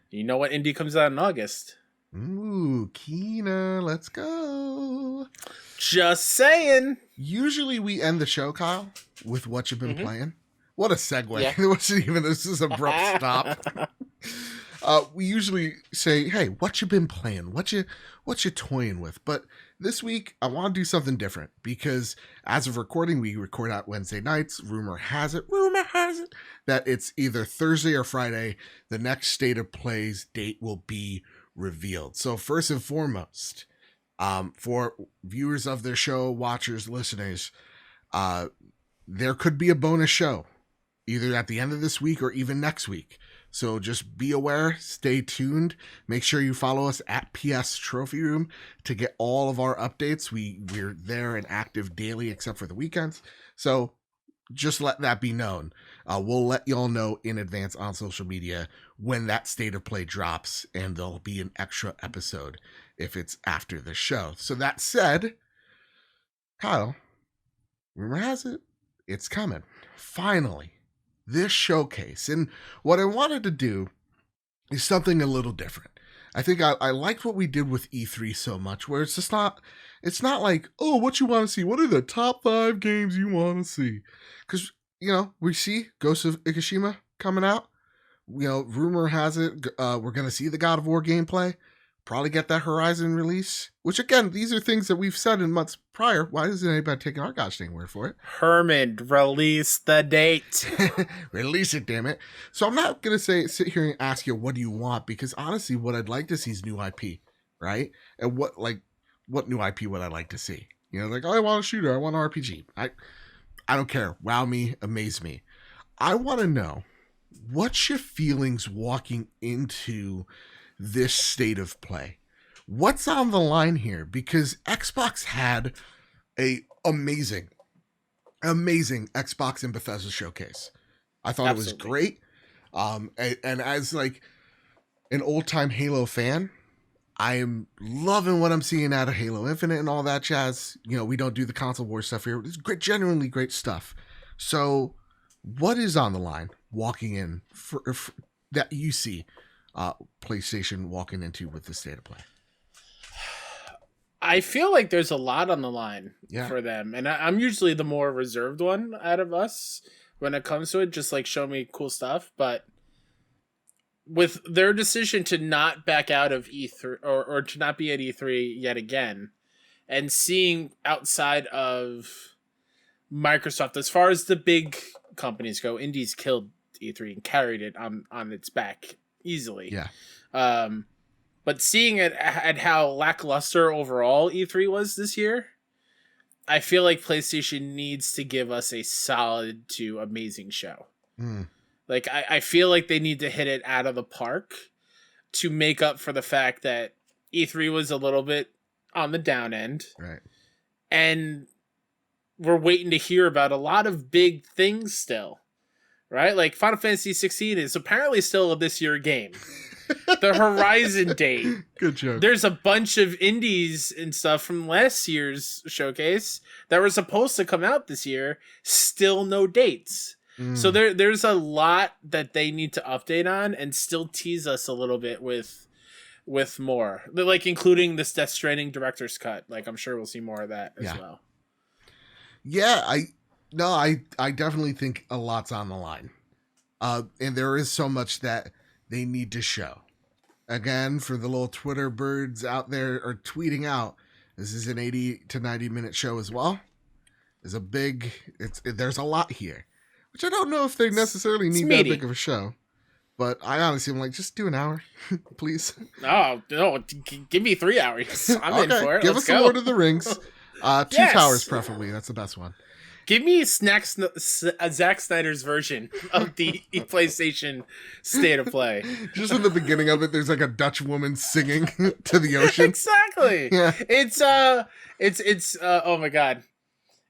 you know what indie comes out in August? Ooh, Kina, let's go. Just saying. Usually we end the show, Kyle, with what you've been playing. What a segue. Yeah. It wasn't even this is abrupt stop. We usually say, hey, what you been playing? What you toying with? But this week I want to do something different because as of recording, we record out Wednesday nights. Rumor has it that it's either Thursday or Friday. The next State of Play's date will be revealed. So first and foremost, for viewers of their show, watchers, listeners, there could be a bonus show either at the end of this week or even next week. So just be aware, stay tuned. Make sure you follow us at PS Trophy Room to get all of our updates. We're there and active daily except for the weekends. So just let that be known. We'll let y'all know in advance on social media when that State of Play drops, and there'll be an extra episode if it's after the show. So that said, Kyle, rumor has it, it's coming. Finally, this showcase. And what I wanted to do is something a little different. I think I liked what we did with E3 so much, where it's not like, oh, what you want to see? What are the top 5 games you want to see? Because, we see Ghost of Ikishima coming out. Rumor has it we're going to see the God of War gameplay. Probably get that Horizon release, which again, these are things that we've said in months prior. Why isn't anybody taking our gosh dang word for it? Herman, release the date. Release it, damn it. So I'm not going to sit here and ask you, what do you want? Because honestly, what I'd like to see is new IP, right? And what new IP would I like to see? Like, oh, I want a shooter. I want an RPG. I don't care. Wow me, amaze me. I want to know, what's your feelings walking into this State of Play? What's on the line here? Because Xbox had a amazing Xbox and Bethesda showcase. I thought Absolutely. It was great. And as like an old time Halo fan, I am loving what I'm seeing out of Halo Infinite and all that jazz. We don't do the console war stuff here. It's great, genuinely great stuff. So what is on the line walking in for that you see PlayStation walking into with the State of Play? I feel like there's a lot on the line for them, and I'm usually the more reserved one out of us when it comes to it, just like show me cool stuff. But with their decision to not back out of E3 or to not be at E3 yet again, and seeing outside of Microsoft, as far as the big companies go, Indies killed E3 and carried it on its back easily. Yeah. But seeing it at how lackluster overall E3 was this year, I feel like PlayStation needs to give us a solid to amazing show. Like, I feel like they need to hit it out of the park to make up for the fact that E3 was a little bit on the down end. Right. And we're waiting to hear about a lot of big things still. Right? Like, Final Fantasy 16 is apparently still a this year game. The Horizon date. Good joke. There's a bunch of indies and stuff from last year's showcase that were supposed to come out this year. Still no dates. So there's a lot that they need to update on and still tease us a little bit with more, like including this Death Stranding director's cut. Like I'm sure we'll see more of that as well. Yeah, I definitely think a lot's on the line. And there is so much that they need to show. Again, for the little Twitter birds out there are tweeting out, this is an 80 to 90 minute show as well. There's a lot here, which I don't know if they necessarily need that big of a show. But I honestly am like, just do an hour, please. Oh, no, give me 3 hours. I'm in for it. Give us some Lord of the Rings. 2 towers, preferably. That's the best one. Give me Zack Snyder's version of the PlayStation State of Play. Just in the beginning of it, there's like a Dutch woman singing to the ocean. Exactly. Yeah. It's oh my god.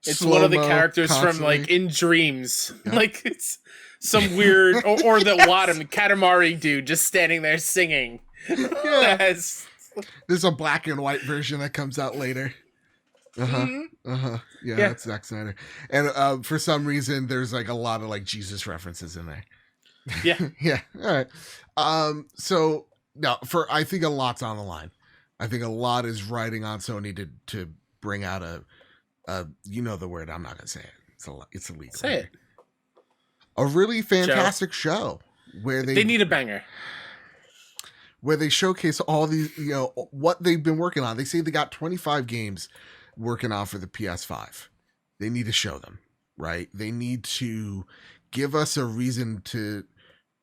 It's slow-mo, one of the characters constantly. From like In Dreams. Yeah. Like it's some weird or the Wadham Katamari dude just standing there singing. Yeah. There's a black and white version that comes out later. Yeah, that's Zack Snyder. And for some reason there's like a lot of like Jesus references in there. Yeah. Yeah. All right. So no, I think a lot's on the line. I think a lot is riding on Sony to bring out a you know the word, I'm not gonna say it. It's illegal. Say it. A really fantastic show where they need a banger. Where they showcase all these, what they've been working on. They say they got 25 games working on for the PS5. They need to show them, right? They need to give us a reason to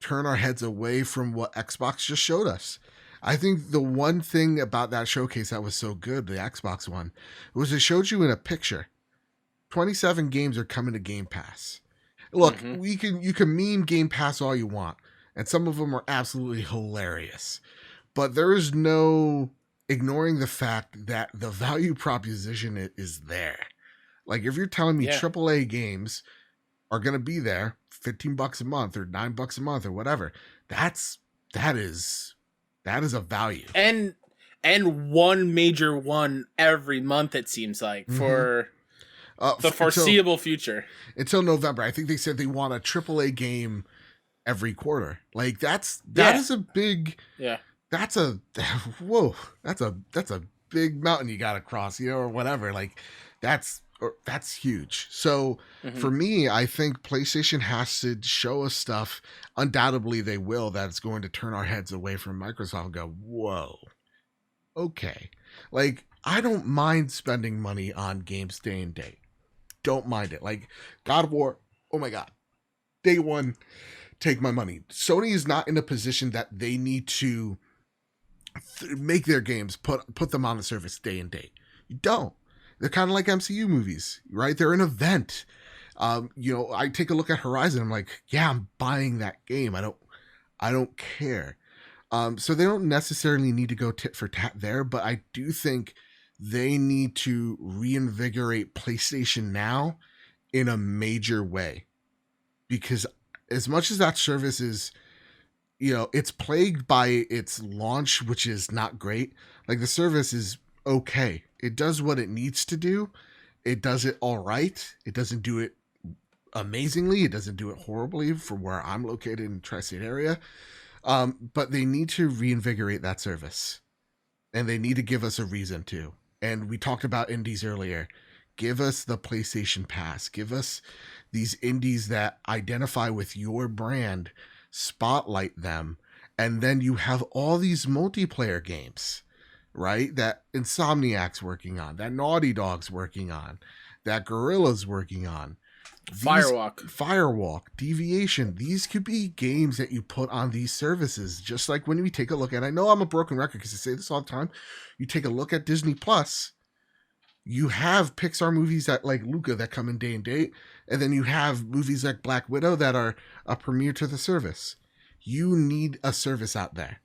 turn our heads away from what Xbox just showed us. I think the one thing about that showcase that was so good, the Xbox one, was it showed you in a picture. 27 games are coming to Game Pass. Look, you can meme Game Pass all you want, and some of them are absolutely hilarious. But there is no ignoring the fact that the value proposition is there. Like if you're telling me AAA games are going to be there, $15 a month or $9 a month or whatever, that is a value. And one major one every month, it seems like, for the foreseeable future. Until November. I think they said they want a AAA game every quarter. Like that is a big that's a big mountain you got to cross, or whatever. Like that's huge. So for me, I think PlayStation has to show us stuff. Undoubtedly they will. That's going to turn our heads away from Microsoft and go, whoa, okay. Like I don't mind spending money on games day and date. Don't mind it. Like God of War. Oh my God. Day one, take my money. Sony is not in a position that they need to make their games, put them on the service day and date. You don't. They're kind of like MCU movies, right? They're an event. I take a look at Horizon. I'm like, yeah, I'm buying that game. I don't care. So they don't necessarily need to go tit for tat there, but I do think they need to reinvigorate PlayStation Now in a major way, because as much as that service is, it's plagued by its launch, which is not great. Like the service is okay. It does what it needs to do. It does it all right. It doesn't do it amazingly. It doesn't do it horribly from where I'm located in the tri-state area. But they need to reinvigorate that service, and they need to give us a reason to. And we talked about indies earlier. Give us the PlayStation Pass. Give us these indies that identify with your brand, spotlight them, and then you have all these multiplayer games, right? That Insomniac's working on, that Naughty Dog's working on, that Guerrilla's working on. Firewalk, Deviation. These could be games that you put on these services. Just like when we take a look at, I know I'm a broken record because I say this all the time. You take a look at Disney Plus, you have Pixar movies that like Luca that come in day and date, and then you have movies like Black Widow that are a premiere to the service. You need a service out there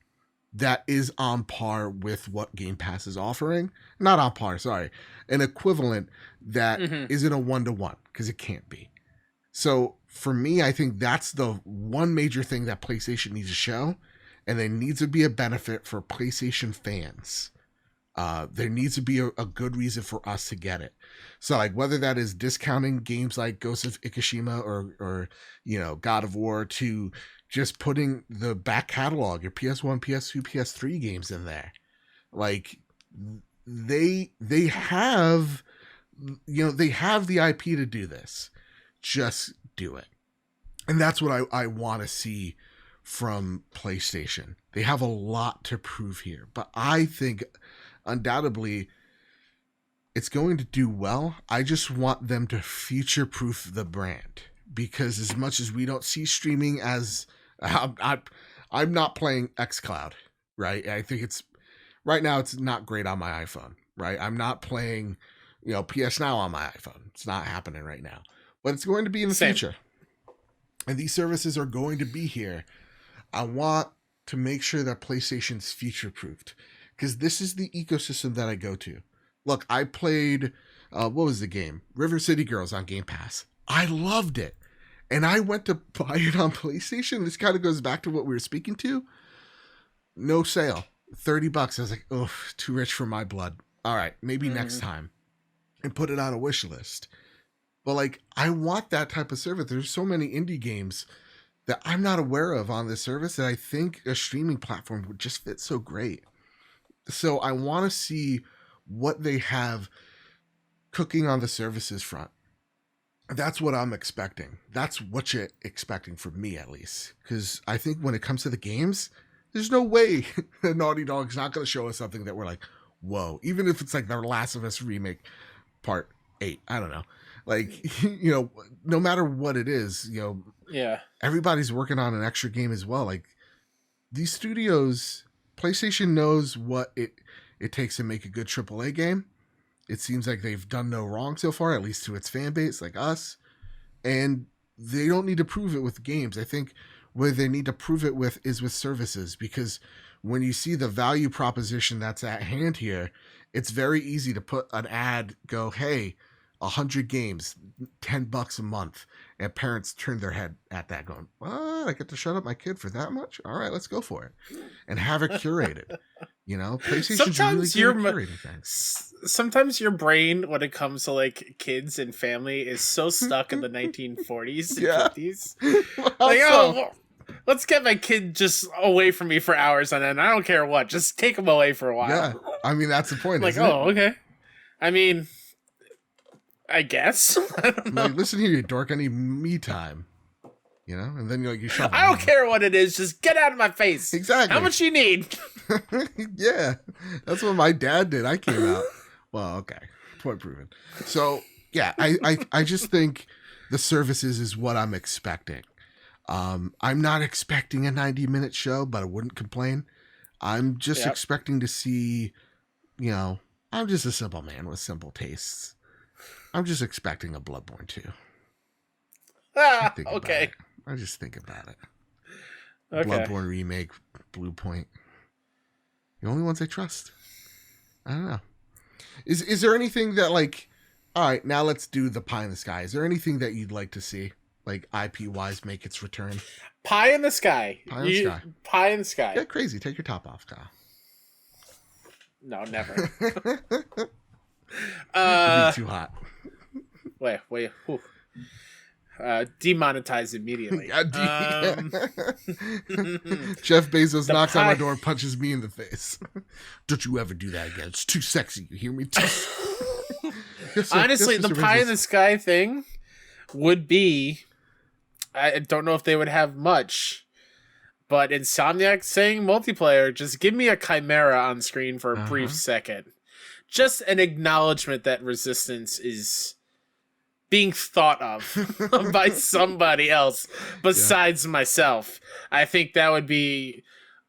that is on par with what Game Pass is offering. Not on par, sorry. An equivalent that isn't a one-to-one, because it can't be. So for me, I think that's the one major thing that PlayStation needs to show. and there needs to be a benefit for PlayStation fans. There needs to be a good reason for us to get it. So like whether that is discounting games like Ghost of Ikishima or God of War, to just putting the back catalog, your PS1, PS2, PS3 games in there. Like they have they have the IP to do this. Just do it. And that's what I want to see from PlayStation. They have a lot to prove here, but I think undoubtedly it's going to do well. I just want them to future-proof the brand, because as much as we don't see streaming as I'm not playing xCloud, right? I think it's right now it's not great on my iPhone, right? I'm not playing PS Now on my iPhone. It's not happening right now, but it's going to be in the future, and these services are going to be here. I want to make sure that PlayStation's future-proofed, because this is the ecosystem that I go to. Look, I played, what was the game? River City Girls on Game Pass. I loved it. And I went to buy it on PlayStation. This kind of goes back to what we were speaking to. No sale. $30. I was like, oh, too rich for my blood. All right, maybe next time. And put it on a wish list. But like, I want that type of service. There's so many indie games that I'm not aware of on this service that I think a streaming platform would just fit so great. So I want to see what they have cooking on the services front. That's what I'm expecting. That's what you're expecting from me, at least. Because I think when it comes to the games, there's no way that Naughty Dog's not going to show us something that we're like, whoa. Even if it's like the Last of Us remake part 8. I don't know. Like, no matter what it is, yeah, everybody's working on an extra game as well. Like, these studios, PlayStation knows what it takes to make a good AAA game. It seems like they've done no wrong so far, at least to its fan base, like us. And they don't need to prove it with games. I think where they need to prove it with is with services, because when you see the value proposition that's at hand here, it's very easy to put an ad, go, hey, 100 games, $10 a month, and parents turn their head at that going, what? I get to shut up my kid for that much? All right, let's go for it. And have it curated. PlayStation's really good at curating things. Sometimes your brain, when it comes to like kids and family, is so stuck in the 1940s and 50s. Like, let's get my kid just away from me for hours on end. I don't care what. Just take him away for a while. Yeah, I mean, that's the point. Like, okay. I mean, I guess. I don't know. Like, listen here, you dork. I need me time. And then you shut I don't care what it is. Just get out of my face. Exactly. How much you need? Yeah, that's what my dad did. I came out. Well, okay, point proven. So yeah, I just think the services is what I'm expecting. I'm not expecting a 90-minute show, but I wouldn't complain. I'm just expecting to see, I'm just a simple man with simple tastes. I'm just expecting a Bloodborne 2. Okay. I just think about it. Okay. Bloodborne remake, Bluepoint. The only ones I trust. I don't know. Is there anything that, like, all right, now let's do the pie in the sky. Is there anything that you'd like to see, like, IP-wise, make its return? Pie in the sky. Pie in the sky. Pie in the sky. Get crazy. Take your top off, Kyle. No, never. It'd be too hot. Wait. Whew. Demonetize immediately. Jeff Bezos knocks on my door and punches me in the face. Don't you ever do that again. It's too sexy. You hear me? Honestly, the pie in the sky thing would be, I don't know if they would have much, but Insomniac saying multiplayer, just give me a chimera on screen for a brief second. Just an acknowledgement that Resistance is being thought of by somebody else besides myself. I think that would be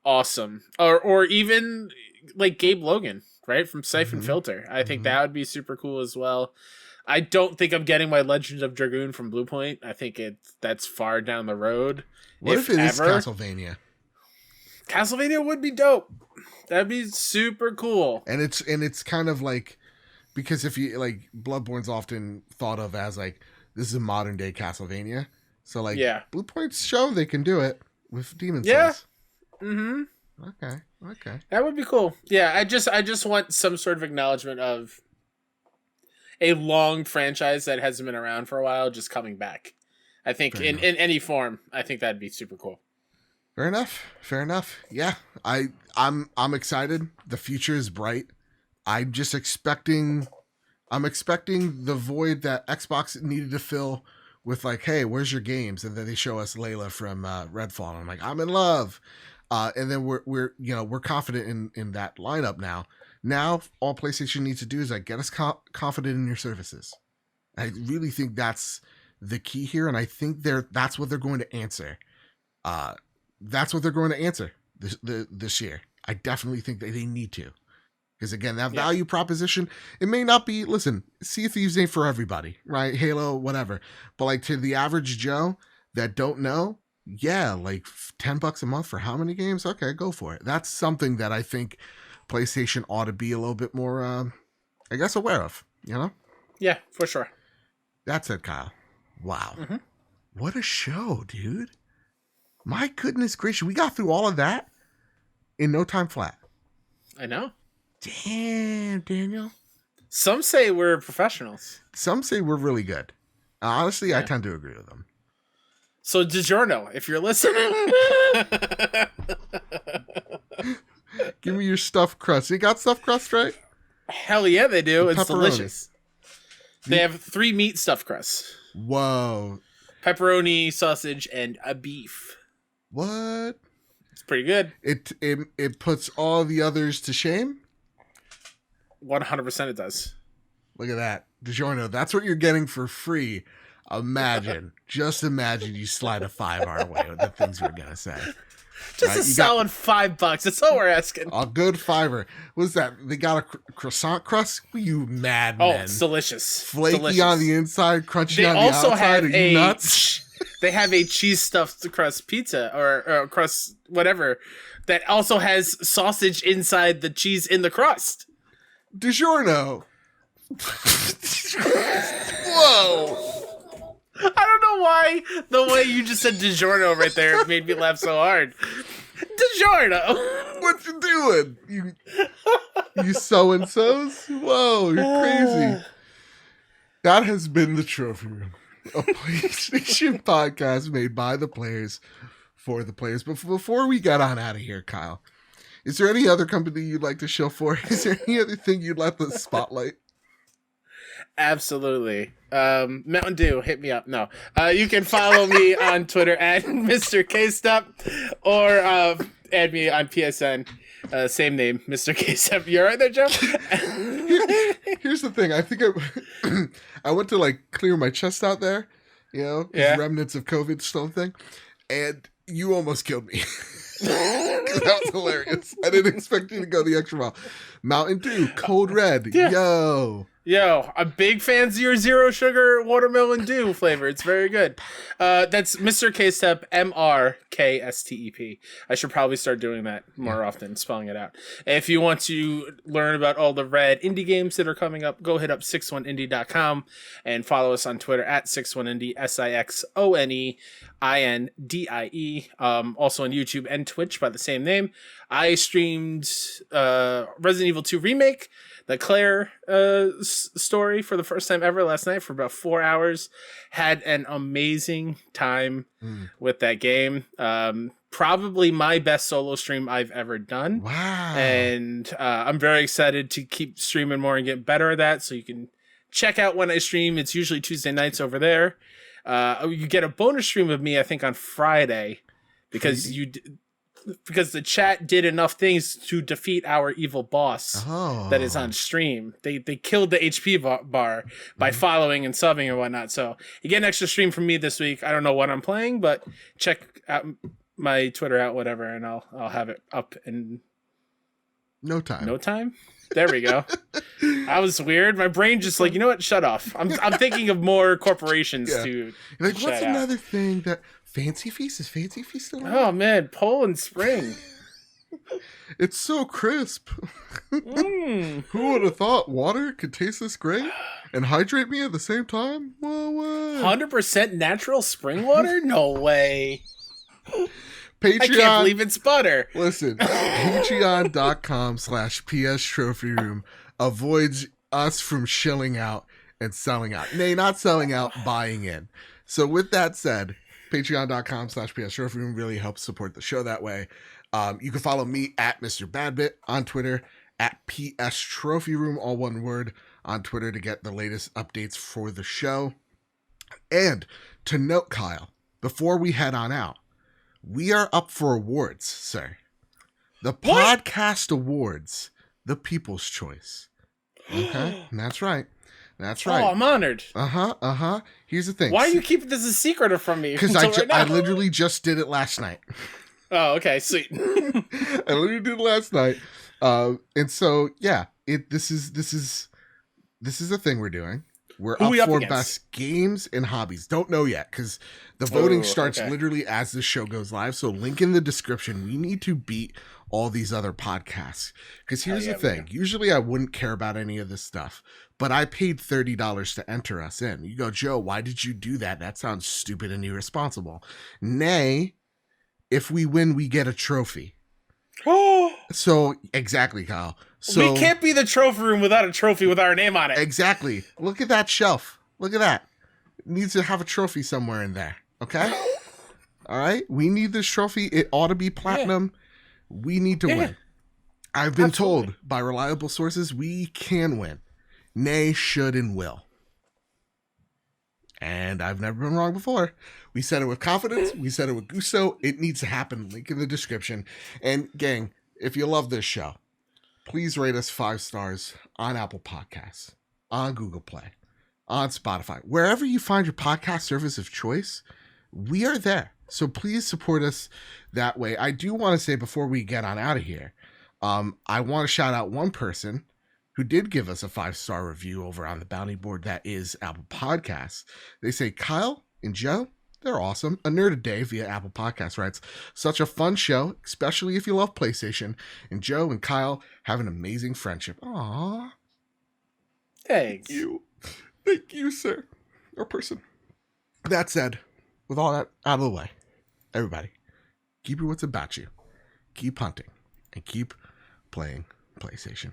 awesome. Or even like Gabe Logan, right? From Siphon Filter. I think that would be super cool as well. I don't think I'm getting my Legend of Dragoon from Bluepoint. I think that's far down the road. What if it is Castlevania? Castlevania would be dope. That'd be super cool. And it's kind of like, because if you like, Bloodborne's often thought of as like, this is a modern day Castlevania. So like, Bluepoint's shown they can do it with Demon Souls. Okay. Okay. That would be cool. Yeah, I just want some sort of acknowledgement of a long franchise that hasn't been around for a while just coming back. I think in any form, I think that'd be super cool. Fair enough. Fair enough. Yeah. I'm excited. The future is bright. I'm expecting the void that Xbox needed to fill with, like, hey, where's your games? And then they show us Layla from Redfall. And I'm like, I'm in love. And then we're confident in that lineup now. Now all PlayStation needs to do is, like, get us confident in your services. I really think that's the key here, and I think that's what they're going to answer. That's what they're going to answer this year. I definitely think that they need to. Because, again, that value proposition, it may not be, listen, Sea of Thieves ain't for everybody, right? Halo, whatever. But, like, to the average Joe that don't know, yeah, like $10 a month for how many games? Okay, go for it. That's something that I think PlayStation ought to be a little bit more, I guess, aware of, you know? Yeah, for sure. That's it, Kyle. Wow. Mm-hmm. What a show, dude. My goodness gracious. We got through all of that in no time flat. I know. Damn, Daniel. Some say we're professionals. Some say we're really good. Honestly, I tend to agree with them. So, DiGiorno, if you're listening. Give me your stuffed crust. You got stuffed crust, right? Hell yeah, they do. It's pepperoni. Delicious. They have 3 meat stuffed crusts. Whoa. Pepperoni, sausage, and a beef. What? It's pretty good. It puts all the others to shame? 100% it does. Look at that. DiGiorno, that's what you're getting for free. Imagine. Just imagine you slide a 5 our way with the things we're going to say. Just a solid $5. That's all we're asking. A good $5. What's that? They got a croissant crust? You madmen. Oh, it's delicious. Flaky on the inside, crunchy on the outside. Are you nuts? They have a cheese stuffed crust pizza or crust, whatever, that also has sausage inside the cheese in the crust. DiGiorno. Whoa. I don't know why the way you just said DiGiorno right there made me laugh so hard. DiGiorno. What you doing? You so-and-sos? Whoa, you're crazy. That has been the Trophy Room, a PlayStation podcast made by the players for the players. But before we get on out of here, Kyle, is there any other company you'd like to show for? Is there any other thing you'd like to spotlight? Absolutely. Mountain Dew, hit me up. No. You can follow me on Twitter at Mr. K-Step or add me on PSN. Same name, Mr. K-Step. You alright there, Joe? Here's the thing. I think I went to, like, clear my chest out there, you know, remnants of COVID still thing, and you almost killed me. That was hilarious. I didn't expect you to go the extra mile. Mountain Dew, Cold Red, Yo, I'm big fan 0 sugar watermelon dew flavor. It's very good. That's Mr. K-Step, MRKSTEP. I should probably start doing that more often, spelling it out. If you want to learn about all the rad indie games that are coming up, go hit up 61indie.com and follow us on Twitter at 61indie, SIXONEINDIE. Also on YouTube and Twitch by the same name. I streamed Resident Evil 2 Remake, the Claire story for the first time ever last night for about 4 hours. Had an amazing time with that game. Probably my best solo stream I've ever done. Wow. And I'm very excited to keep streaming more and get better at that. So you can check out when I stream. It's usually Tuesday nights over there. You get a bonus stream of me, I think, on Friday because because the chat did enough things to defeat our evil boss that is on stream. They killed the HP bar by following and subbing and whatnot. So you get an extra stream from me this week. I don't know what I'm playing, but check out my Twitter out, whatever, and I'll have it up in no time. No time? There we go. That was weird. My brain just like, you know what? Shut off. I'm thinking of more corporations to like, what's another thing that Fancy Feast is Fancy Feast still on? Oh man, Poland Spring. It's so crisp. Who would have thought water could taste this great and hydrate me at the same time? Whoa, 100% natural spring water? No way. Patreon. I can't believe it's butter. Listen, patreon.com/PS Trophy Room avoids us from shilling out and selling out. Nay, not selling out, buying in. So with that said, patreon.com/PS Trophy Room really helps support the show that way. You can follow me at Mr. Badbit on Twitter, at PS Trophy Room, all one word, on Twitter to get the latest updates for the show. And to note, Kyle, before we head on out, we are up for awards, sir. The Podcast Awards, the People's Choice. Okay, that's right. That's right. Oh, I'm honored. Here's the thing. Why are you keeping this a secret from me? Because I literally just did it last night. Oh, okay, sweet. I literally did it last night. And so, yeah, this is a thing we're doing. We're up for best games and hobbies. Don't know yet because the voting starts literally as the show goes live. So link in the description. We need to beat all these other podcasts. Because here's the thing. Usually I wouldn't care about any of this stuff. But I paid $30 to enter us in. You go, Joe, why did you do that? That sounds stupid and irresponsible. Nay, if we win, we get a trophy. So, exactly, Kyle. So we can't be the trophy room without a trophy with our name on it. Exactly. Look at that shelf. Look at that. It needs to have a trophy somewhere in there. Okay? All right? We need this trophy. It ought to be platinum. Yeah. We need to win. I've been told by reliable sources we can win. Nay, should, and will. And I've never been wrong before. We said it with confidence. We said it with gusto. It needs to happen. Link in the description. And gang, if you love this show, please rate us 5 stars on Apple Podcasts, on Google Play, on Spotify. Wherever you find your podcast service of choice, we are there. So please support us that way. I do want to say before we get on out of here, I want to shout out one person who did give us a 5-star review over on the bounty board that is Apple Podcasts. They say, Kyle and Joe, they're awesome. A Nerd a Day via Apple Podcasts writes, such a fun show, especially if you love PlayStation. And Joe and Kyle have an amazing friendship. Aww. Thanks. Thank you. Thank you, sir. Or person. That said, with all that out of the way, everybody, keep your wits about you. Keep hunting and keep playing PlayStation.